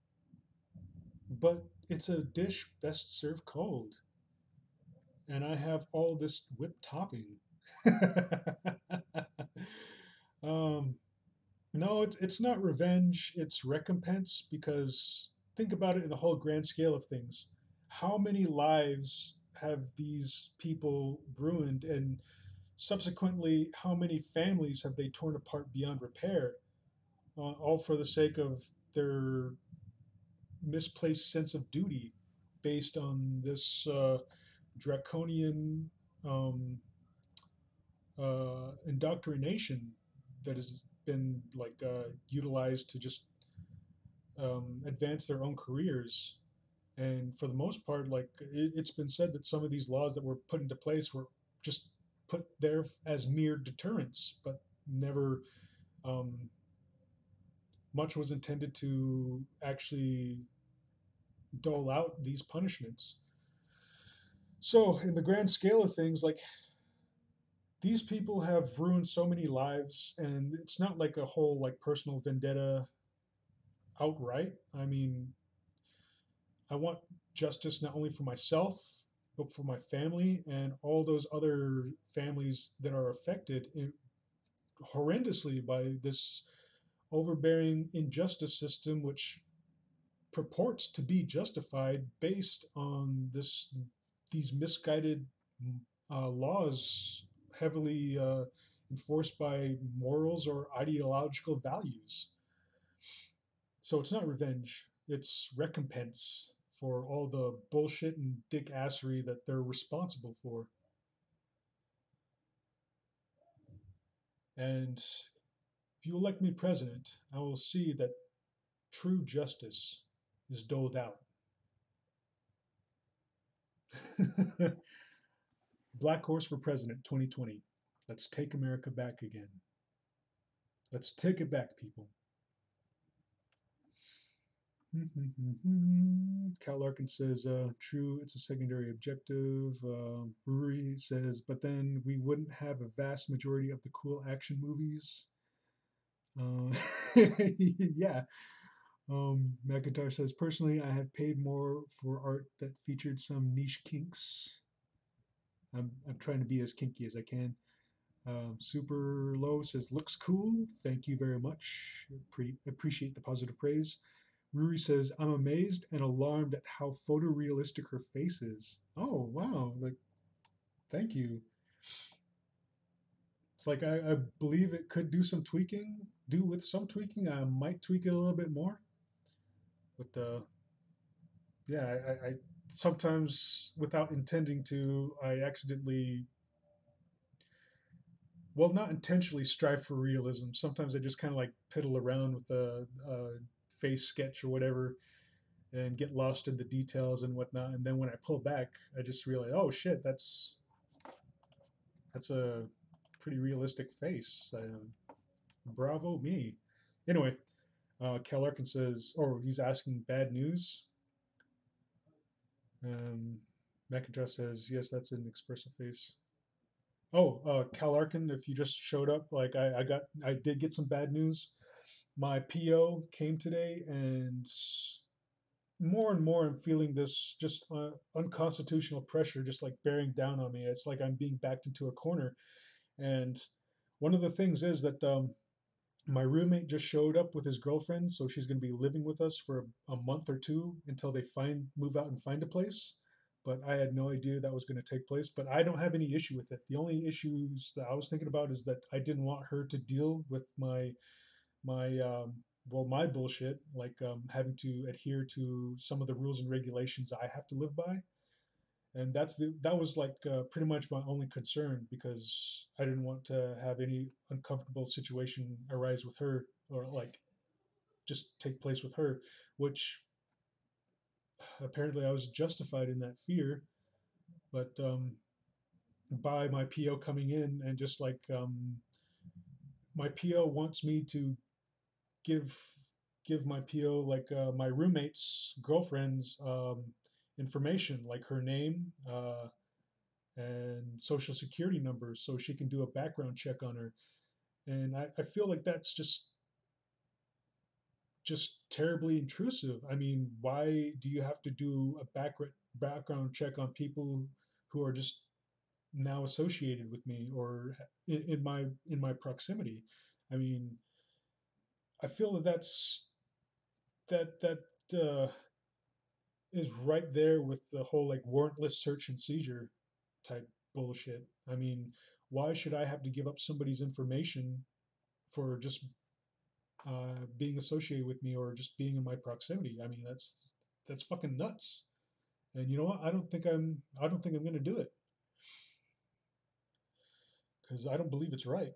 But it's a dish best served cold, and I have all this whipped topping. um, No, it's not revenge, it's recompense because think about it in the whole grand scale of things. How many lives have these people ruined, and subsequently, how many families have they torn apart beyond repair, all for the sake of their misplaced sense of duty based on this draconian um, indoctrination that has been utilized to just advance their own careers. And for the most part, it's been said that some of these laws that were put into place were just put there as mere deterrents, but never um, much was intended to actually dole out these punishments. So, in the grand scale of things, like these people have ruined so many lives, and it's not like a whole like personal vendetta outright. I mean, I want justice not only for myself, but for my family and all those other families that are affected horrendously by this overbearing injustice system, which purports to be justified based on these misguided laws heavily enforced by morals or ideological values. So it's not revenge, it's recompense for all the bullshit and dick assery that they're responsible for. And if you elect me president, I will see that true justice is doled out. Black Horse for President 2020. Let's take America back again. Let's take it back, people. Cal Larkin says, true, it's a secondary objective. Ruri says, but then we wouldn't have a vast majority of the cool action movies. Uh, yeah. McIntyre says, personally, I have paid more for art that featured some niche kinks. I'm trying to be as kinky as I can. Super Low says, looks cool. Thank you very much. Appreciate the positive praise. Ruri says, I'm amazed and alarmed at how photorealistic her face is. Oh, wow. Like, thank you. It's like, I believe it could do some tweaking. Do with some tweaking. I might tweak it a little bit more. But yeah, I sometimes, without intending to, I accidentally, well, not intentionally strive for realism. Sometimes I just kind of like piddle around with a face sketch or whatever and get lost in the details and whatnot. And then when I pull back, I just realize, oh shit, that's a pretty realistic face. Bravo me. Anyway, Cal Larkin says, or he's asking bad news. Um, McIntosh says, yes, that's an expressive face. Oh, Cal Larkin, if you just showed up, like I did get some bad news. My PO came today, and more and more I'm feeling this just unconstitutional pressure, just like bearing down on me. It's like I'm being backed into a corner. And one of the things is that my roommate just showed up with his girlfriend, so she's going to be living with us for a month or two until they move out and find a place. But I had no idea that was going to take place. But I don't have any issue with it. The only issues that I was thinking about is that I didn't want her to deal with my bullshit, like having to adhere to some of the rules and regulations I have to live by. And that was like pretty much my only concern, because I didn't want to have any uncomfortable situation arise with her, or like just take place with her, which apparently I was justified in that fear. But by my PO coming in and just like my PO wants me to give give my PO like my roommate's girlfriend's information, like her name and social security number, so she can do a background check on her. And I feel like that's just terribly intrusive. I mean, why do you have to do a background check on people who are just now associated with me or in my proximity? I mean, I feel that that is right there with the whole like warrantless search and seizure type bullshit. I mean, why should I have to give up somebody's information for just being associated with me or just being in my proximity? I mean, that's fucking nuts. And you know what? I don't think I'm gonna do it, because I don't believe it's right.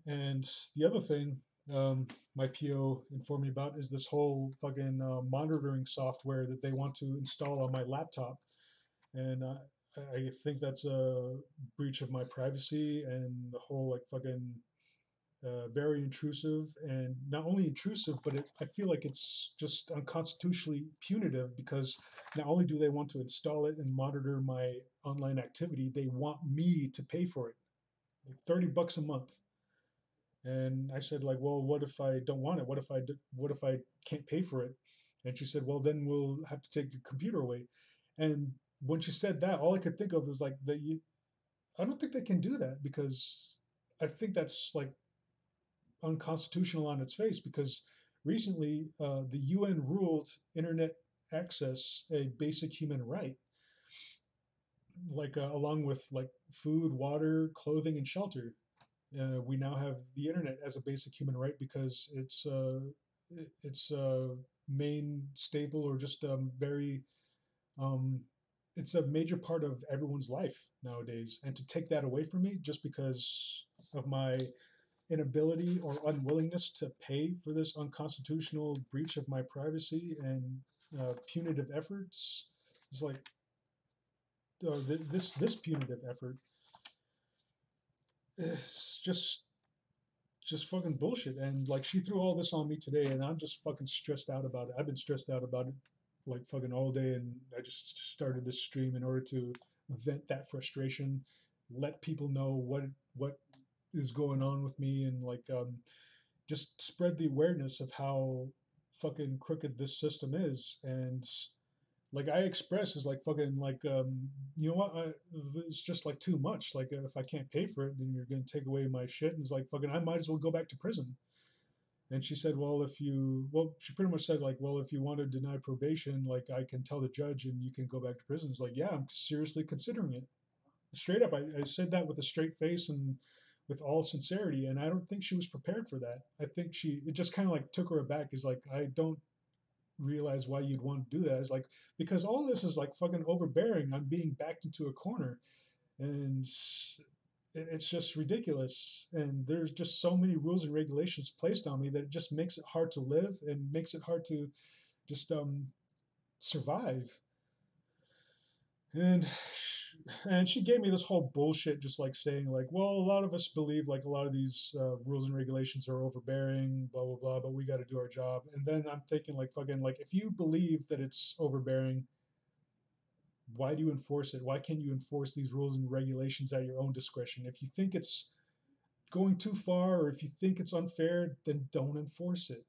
And the other thing my PO informed me about is this whole fucking monitoring software that they want to install on my laptop. And I think that's a breach of my privacy, and the whole like fucking very intrusive, and not only intrusive, but I feel like it's just unconstitutionally punitive, because not only do they want to install it and monitor my online activity, they want me to pay for it, like $30 a month. And I said, like, well, what if I don't want it? What if I can't pay for it? And she said, well, then we'll have to take your computer away. And when she said that, all I could think of was like I don't think they can do that, because I think that's like unconstitutional on its face, because recently the UN ruled internet access a basic human right, like along with like food, water, clothing, and shelter. We now have the internet as a basic human right, because it's main stable, or just very um, it's a major part of everyone's life nowadays. And to take that away from me just because of my inability or unwillingness to pay for this unconstitutional breach of my privacy and punitive efforts is like, this punitive effort is just fucking bullshit. And like she threw all this on me today, and I'm just fucking stressed out about it. I've been stressed out about it like fucking all day, and I just started this stream in order to vent that frustration, let people know what is going on with me, and like just spread the awareness of how fucking crooked this system is. And like I express is like fucking like you know what, it's just like too much. Like if I can't pay for it, then you're gonna take away my shit. And it's like fucking I might as well go back to prison. And she said, well, she pretty much said like, well, if you want to deny probation, like I can tell the judge and you can go back to prison. It's like, yeah, I'm seriously considering it. Straight up, I said that with a straight face and with all sincerity. And I don't think she was prepared for that. I think it just kind of like took her aback. Is like, I don't realize why you'd want to do that. It's like, because all this is like fucking overbearing. I'm being backed into a corner, and it's just ridiculous. And there's just so many rules and regulations placed on me that it just makes it hard to live and makes it hard to just survive. And she gave me this whole bullshit, just like saying like, well, a lot of us believe like a lot of these rules and regulations are overbearing, blah blah blah, but we got to do our job. And then I'm thinking like, fucking, like, if you believe that it's overbearing, why do you enforce it? Why can't you enforce these rules and regulations at your own discretion? If you think it's going too far, or if you think it's unfair, then don't enforce it.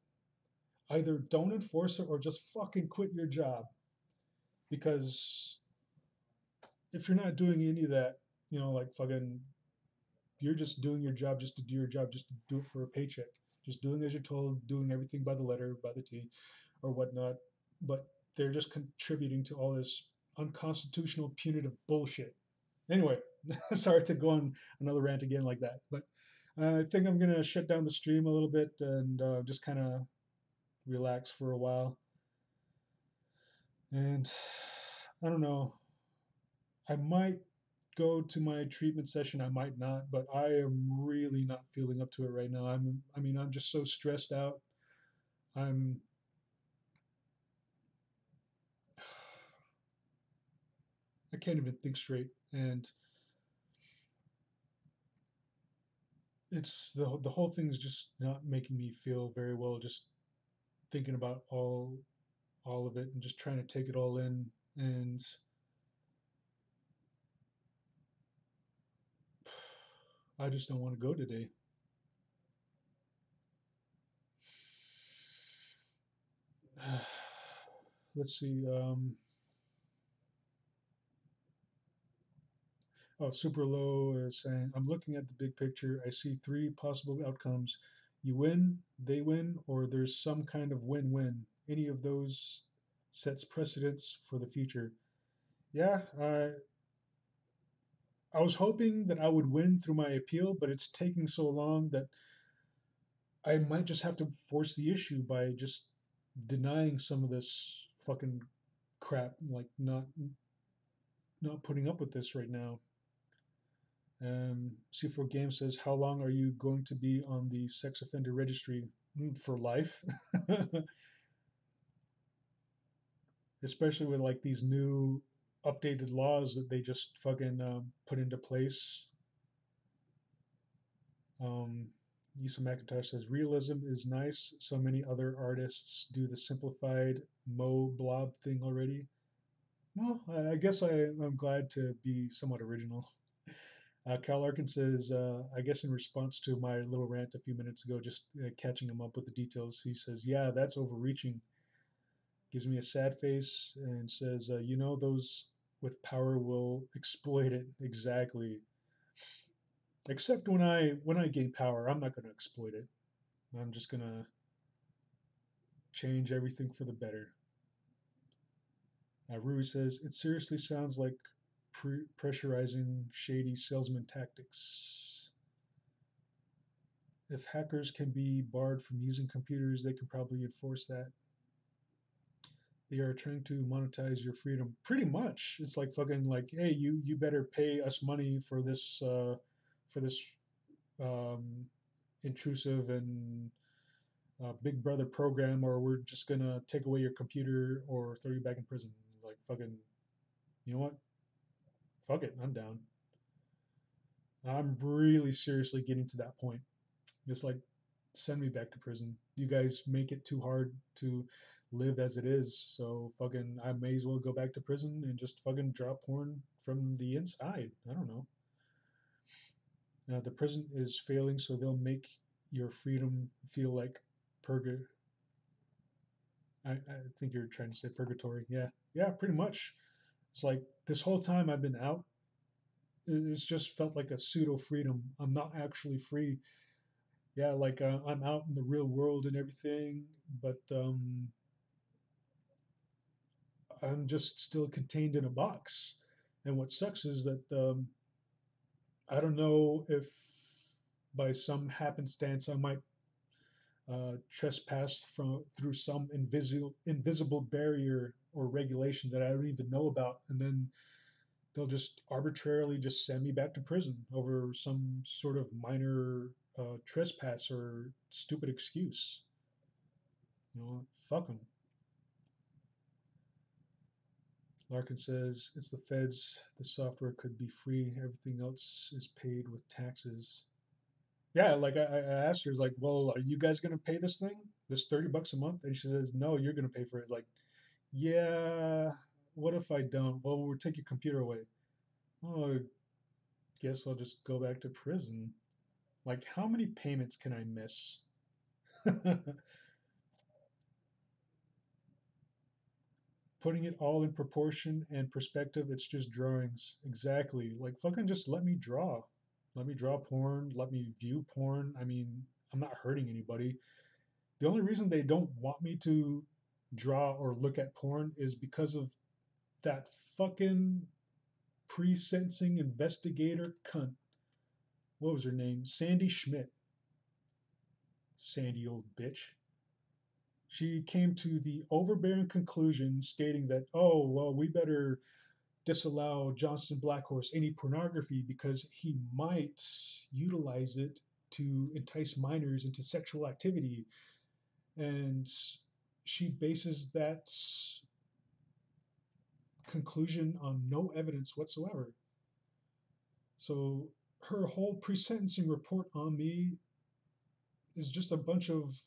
Either don't enforce it or just fucking quit your job. Because if you're not doing any of that, like fucking, you're just doing your job just to do your job, just to do it for a paycheck, just doing as you're told, doing everything by the letter, by the T, or whatnot. But they're just contributing to all this unconstitutional, punitive bullshit. Anyway, sorry to go on another rant again like that, but I think I'm gonna shut down the stream a little bit and just kind of relax for a while. And I don't know. I might go to my treatment session. I might not, but I am really not feeling up to it right now. I'm just so stressed out. I'm I can't even think straight, and it's the whole thing's just not making me feel very well. Just thinking about all of it and just trying to take it all in, and I just don't want to go today. Let's see. Oh, Super Low is saying, I'm looking at the big picture. I see three possible outcomes. You win, they win, or there's some kind of win win. Any of those sets precedents for the future. Yeah, I was hoping that I would win through my appeal, but it's taking so long that I might just have to force the issue by just denying some of this fucking crap, like not putting up with this right now. C4 Game says, how long are you going to be on the sex offender registry? For life. Especially with like these new updated laws that they just fucking put into place. Yusuf McIntosh says, realism is nice. So many other artists do the simplified Mo blob thing already. Well, I guess I'm glad to be somewhat original. Cal Larkin says, I guess in response to my little rant a few minutes ago, just catching him up with the details, he says, yeah, that's overreaching. Gives me a sad face and says, those with power will exploit it. Exactly. Except when I gain power, I'm not going to exploit it. I'm just going to change everything for the better. Rui says, it seriously sounds like pressurizing shady salesman tactics. If hackers can be barred from using computers, they can probably enforce that. They are trying to monetize your freedom. Pretty much, it's like fucking like, hey, you better pay us money for this um, intrusive and Big Brother program, or we're just gonna take away your computer or throw you back in prison. Like fucking, you know what? fuck it, I'm down. I'm really seriously getting to that point. It's like, send me back to prison. You guys make it too hard to live as it is. So fucking, I may as well go back to prison and just fucking drop porn from the inside. I don't know. The prison is failing, so they'll make your freedom feel like purga. I think you're trying to say purgatory. Yeah, yeah, pretty much. It's like this whole time I've been out, it's just felt like a pseudo freedom. I'm not actually free. Yeah, like I'm out in the real world and everything, but I'm just still contained in a box. And what sucks is that I don't know if by some happenstance I might trespass through some invisible barrier or regulation that I don't even know about, and then they'll just arbitrarily just send me back to prison over some sort of minor trespass or stupid excuse. You know, fuck them. Larkin says, it's the feds. The software could be free. Everything else is paid with taxes. Yeah, like I asked her, like, well, are you guys going to pay this thing? This $30 a month? And she says, no, you're going to pay for it. Like, yeah, what if I don't? Well, we'll take your computer away. Oh, I guess I'll just go back to prison. Like, how many payments can I miss? Putting it all in proportion and perspective, it's just drawings. Exactly. Like, fucking just let me draw. Let me draw porn. Let me view porn. I mean, I'm not hurting anybody. The only reason they don't want me to draw or look at porn is because of that fucking pre-sentencing investigator cunt. What was her name? Sandy Schmidt. Sandy old bitch. She came to the overbearing conclusion stating that, oh, well, we better disallow Johnston Blackhorse any pornography because he might utilize it to entice minors into sexual activity. And she bases that conclusion on no evidence whatsoever. So her whole pre-sentencing report on me is just a bunch of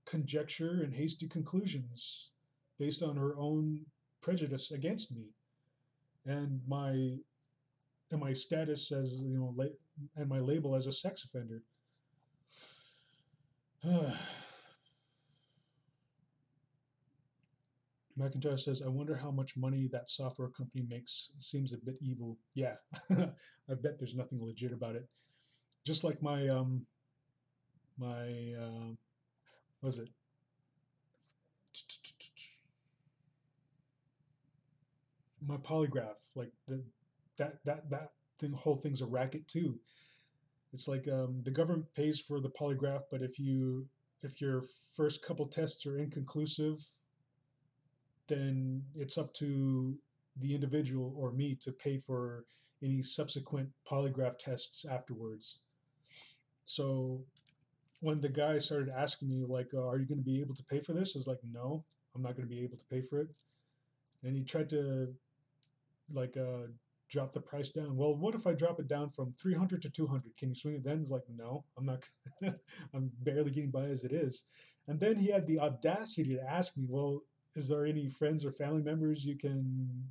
conjecture and hasty conclusions based on her own prejudice against me and my status as, you know, and my label as a sex offender. McIntyre says, I wonder how much money that software company makes. Seems a bit evil. Yeah, I bet there's nothing legit about it. Just like my what was it? My polygraph, like that thing, whole thing's a racket too. It's like the government pays for the polygraph, but if your first couple tests are inconclusive, then it's up to the individual or me to pay for any subsequent polygraph tests afterwards. So when the guy started asking me like, "Are you going to be able to pay for this?" I was like, "No, I'm not going to be able to pay for it." And he tried to like drop the price down. Well, what if I drop it down from 300 to 200? Can you swing it then? It's like, no, I'm not. I'm barely getting by as it is. And then he had the audacity to ask me, well, is there any friends or family members you can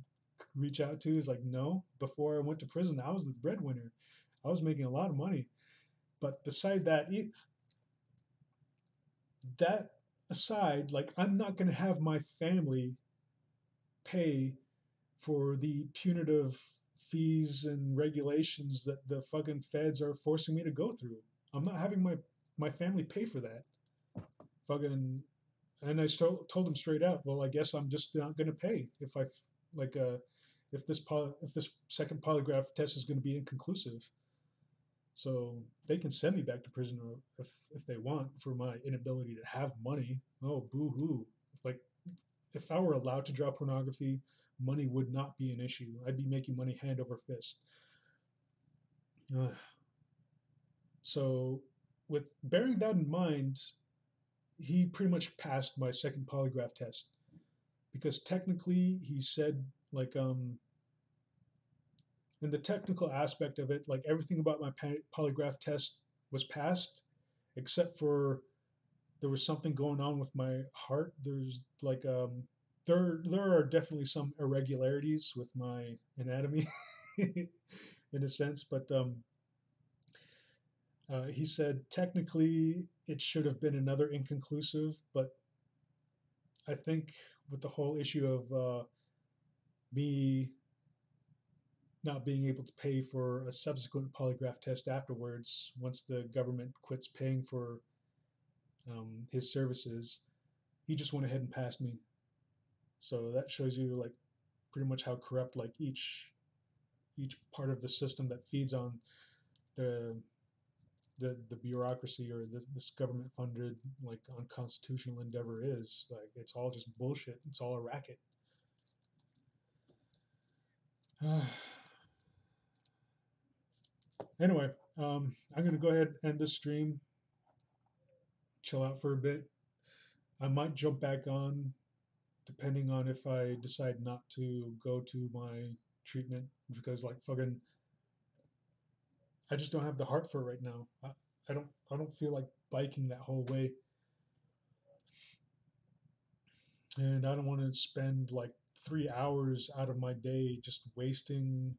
reach out to? Is like, no. Before I went to prison, I was the breadwinner. I was making a lot of money. But beside that, that aside, like, I'm not going to have my family pay for the punitive fees and regulations that the fucking feds are forcing me to go through. I'm not having my family pay for that. Fucking, and I told him straight out, well, I guess I'm just not going to pay if I like if this second polygraph test is going to be inconclusive. So they can send me back to prison or if they want for my inability to have money. Oh, boo hoo! Like if I were allowed to draw pornography, money would not be an issue. I'd be making money hand over fist. So, with bearing that in mind, he pretty much passed my second polygraph test because technically he said like in the technical aspect of it, like everything about my polygraph test was passed, except for there was something going on with my heart. There's like there are definitely some irregularities with my anatomy in a sense, but he said technically it should have been another inconclusive, but I think with the whole issue of me not being able to pay for a subsequent polygraph test afterwards, once the government quits paying for his services, he just went ahead and passed me. So that shows you like pretty much how corrupt like each part of the system that feeds on the the bureaucracy or this government funded like unconstitutional endeavor is. Like it's all just bullshit. It's all a racket. Anyway, I'm gonna go ahead and end this stream, chill out for a bit. I might jump back on depending on if I decide not to go to my treatment because like fucking I just don't have the heart for it right now. I don't feel like biking that whole way. And I don't want to spend like 3 hours out of my day just wasting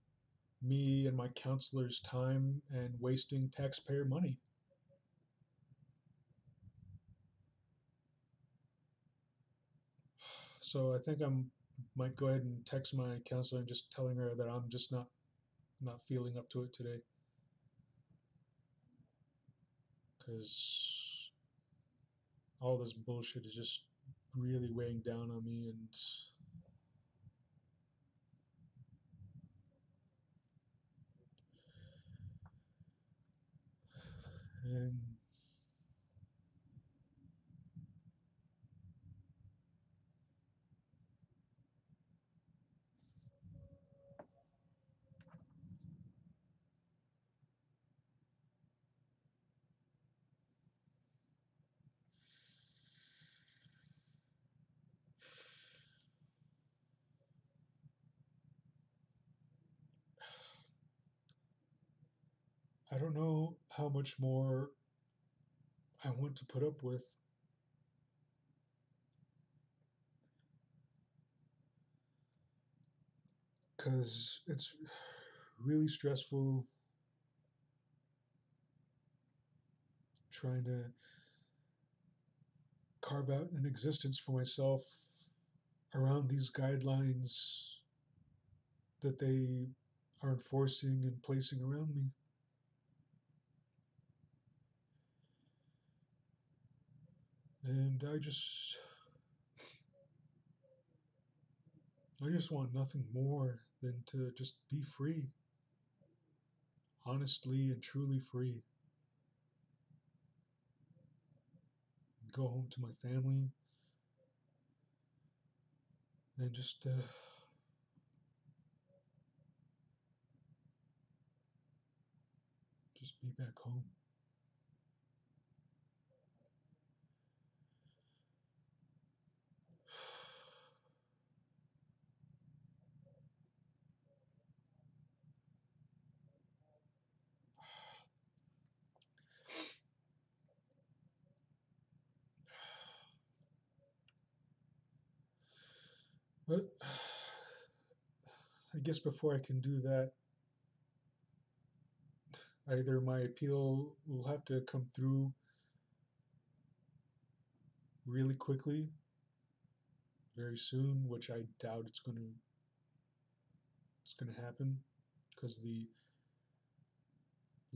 me and my counselor's time and wasting taxpayer money. So I think I'm might go ahead and text my counselor and just telling her that I'm just not feeling up to it today because all this bullshit is just really weighing down on me and I don't know how much more I want to put up with. Because it's really stressful trying to carve out an existence for myself around these guidelines that they are enforcing and placing around me. And I just want nothing more than to just be free, honestly and truly free. Go home to my family and just be back home. But I guess before I can do that, either my appeal will have to come through really quickly, very soon, which I doubt it's gonna happen because the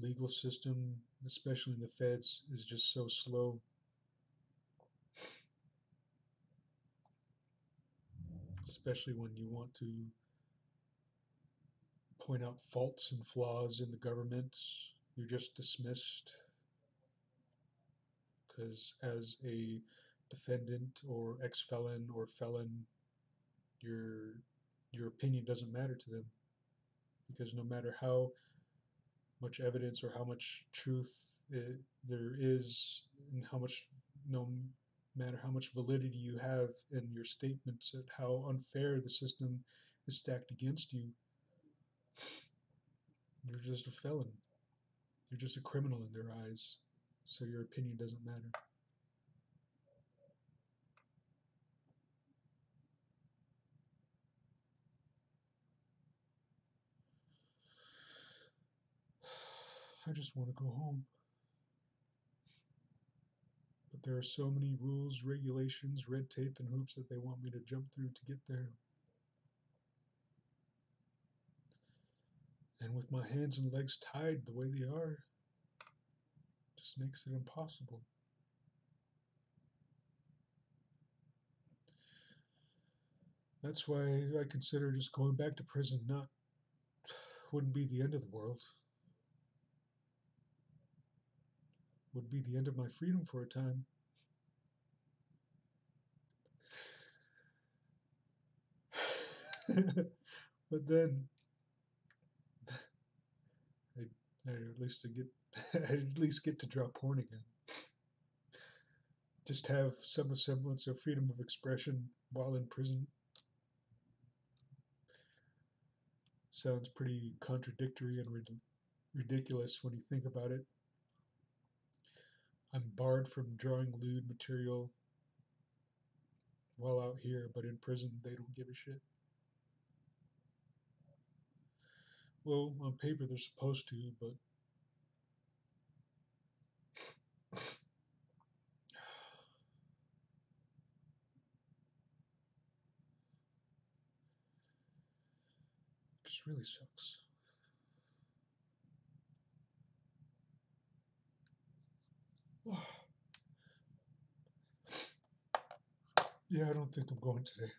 legal system, especially in the feds, is just so slow. Especially when you want to point out faults and flaws in the government, you're just dismissed because as a defendant or ex-felon or felon, your your opinion doesn't matter to them because no matter how much evidence or how much truth there is and how much no matter how much validity you have in your statements at how unfair the system is stacked against you, You're just a felon. You're just a criminal in their eyes, so your opinion doesn't matter. I just want to go home. But there are so many rules, regulations, red tape, and hoops that they want me to jump through to get there. And with my hands and legs tied the way they are, just makes it impossible. That's why I consider just going back to prison wouldn't be the end of the world. Would be the end of my freedom for a time. But then I'd at least get to draw porn again. Just have some semblance of freedom of expression while in prison. Sounds pretty contradictory and ridiculous when you think about it. I'm barred from drawing lewd material while out here, but in prison they don't give a shit. Well, on paper they're supposed to, but it just really sucks. Yeah, I don't think I'm going today.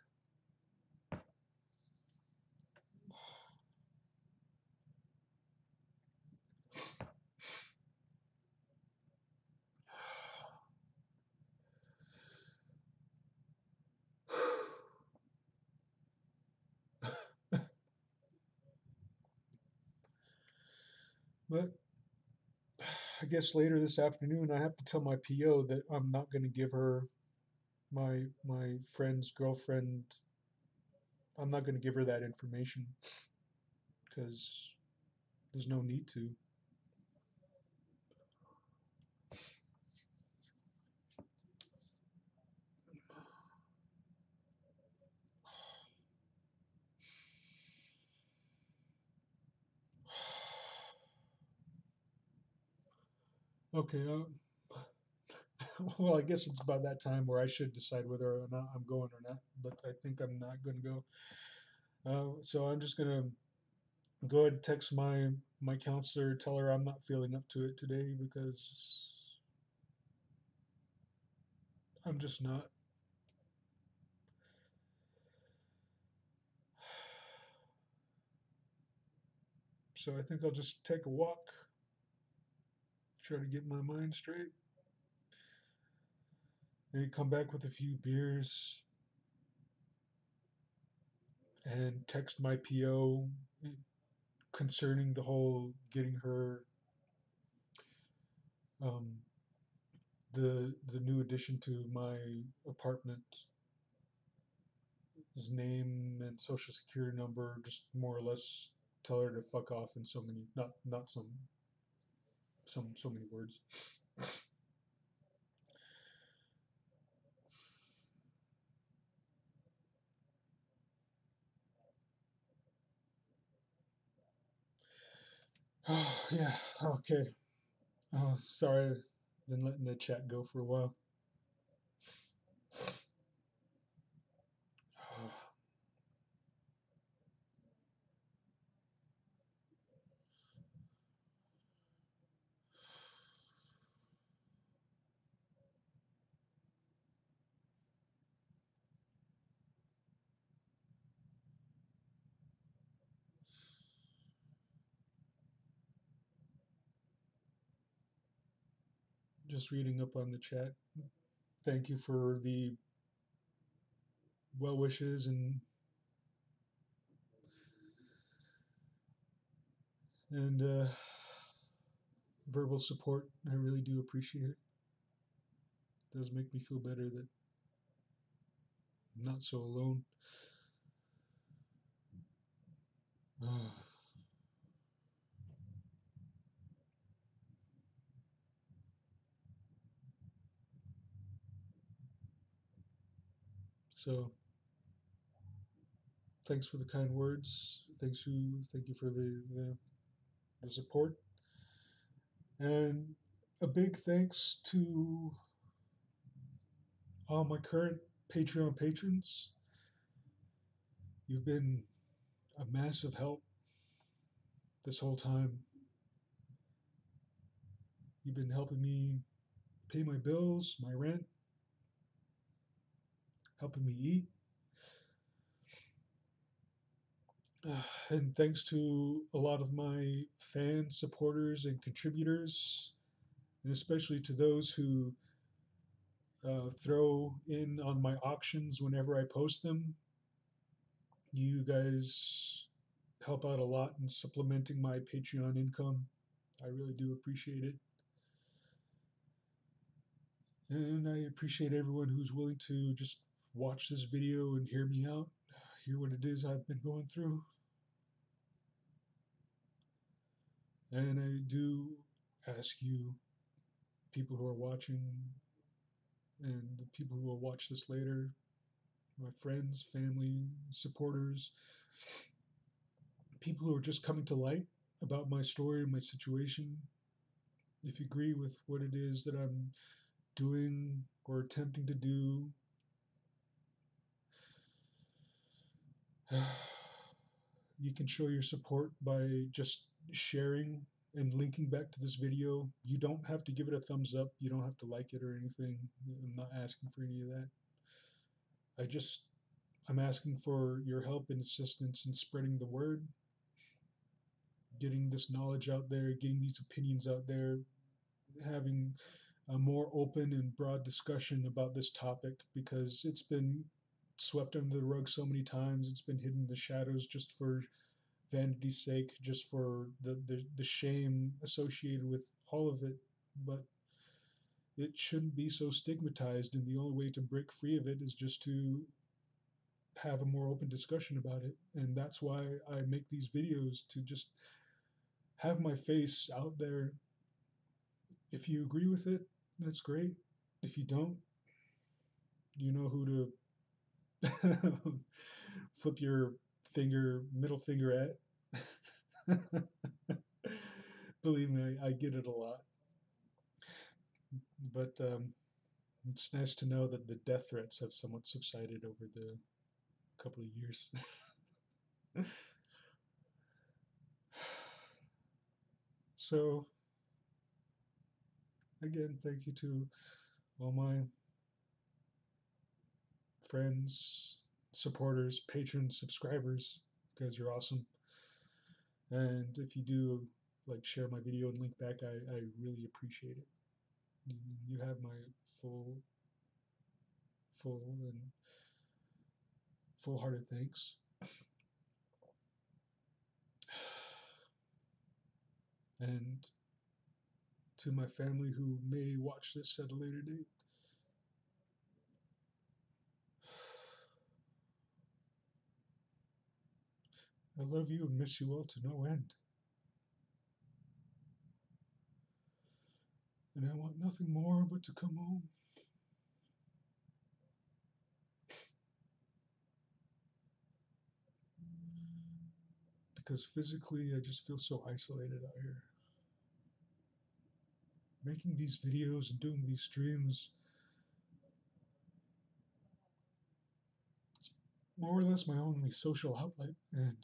But I guess later this afternoon I have to tell my PO that I'm not going to give her my friend's girlfriend. I'm not going to give her that information because there's no need to. Okay, well, I guess it's about that time where I should decide whether or not I'm going or not, but I think I'm not going to go. So I'm just going to go ahead and text my counselor, tell her I'm not feeling up to it today because I'm just not. So I think I'll just take a walk, try to get my mind straight, maybe come back with a few beers and text my PO concerning the whole getting her um, the new addition to my apartment, his name and social security number, just more or less tell her to fuck off in so many not so many words. Oh, yeah, okay. Oh, sorry, I've been letting the chat go for a while. Just reading up on the chat. Thank you for the well wishes and verbal support. I really do appreciate it. It does make me feel better that I'm not so alone. So thanks for the kind words. Thank you for the support. And a big thanks to all my current Patreon patrons. You've been a massive help this whole time. You've been helping me pay my bills, my rent, helping me eat. And thanks to a lot of my fans, supporters, and contributors, and especially to those who throw in on my auctions whenever I post them. You guys help out a lot in supplementing my Patreon income. I really do appreciate it. And I appreciate everyone who's willing to just watch this video and hear me out, hear what it is I've been going through. And I do ask you, people who are watching, and the people who will watch this later, my friends, family, supporters, people who are just coming to light about my story and my situation, if you agree with what it is that I'm doing or attempting to do, you can show your support by just sharing and linking back to this video. You don't have to give it a thumbs up. You don't have to like it or anything. I'm not asking for any of that. I'm asking for your help and assistance in spreading the word, getting this knowledge out there, getting these opinions out there, having a more open and broad discussion about this topic, because it's been swept under the rug so many times. It's been hidden in the shadows just for vanity's sake, just for the shame associated with all of it. But it shouldn't be so stigmatized, and the only way to break free of it is just to have a more open discussion about it. And that's why I make these videos, to just have my face out there. If you agree with it, that's great. If you don't, you know who to flip your middle finger at. Believe me, I get it a lot. But it's nice to know that the death threats have somewhat subsided over the couple of years. So, again, thank you to all my friends, supporters, patrons, subscribers. You guys are awesome. And if you do share my video and link back, I really appreciate it. You have my full and full-hearted thanks. And to my family who may watch this at a later date, I love you and miss you all to no end. And I want nothing more but to come home. Because physically, I just feel so isolated out here. Making these videos and doing these streams, it's more or less my only social outlet. And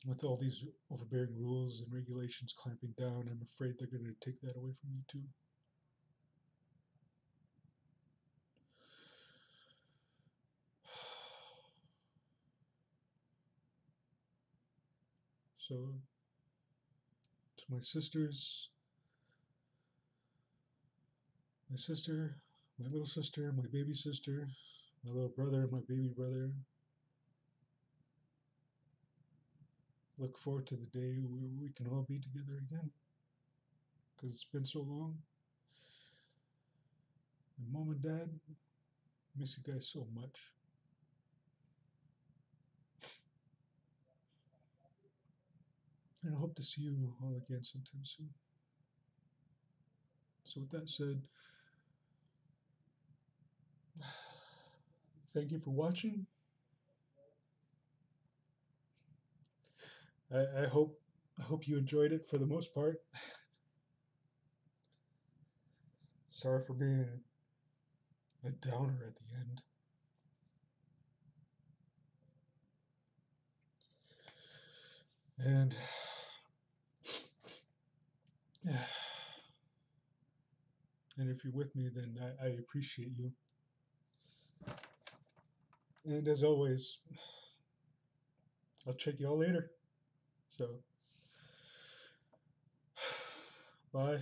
with all these overbearing rules and regulations clamping down, I'm afraid they're going to take that away from me too. So, to my sisters, my little sister, my baby sister, my little brother, my baby brother, look forward to the day where we can all be together again, because it's been so long. And Mom and Dad, miss you guys so much. And I hope to see you all again sometime soon. So with that said, thank you for watching. I hope you enjoyed it for the most part. Sorry for being a downer at the end. And if you're with me, then I appreciate you. And as always, I'll check you all later. So, bye.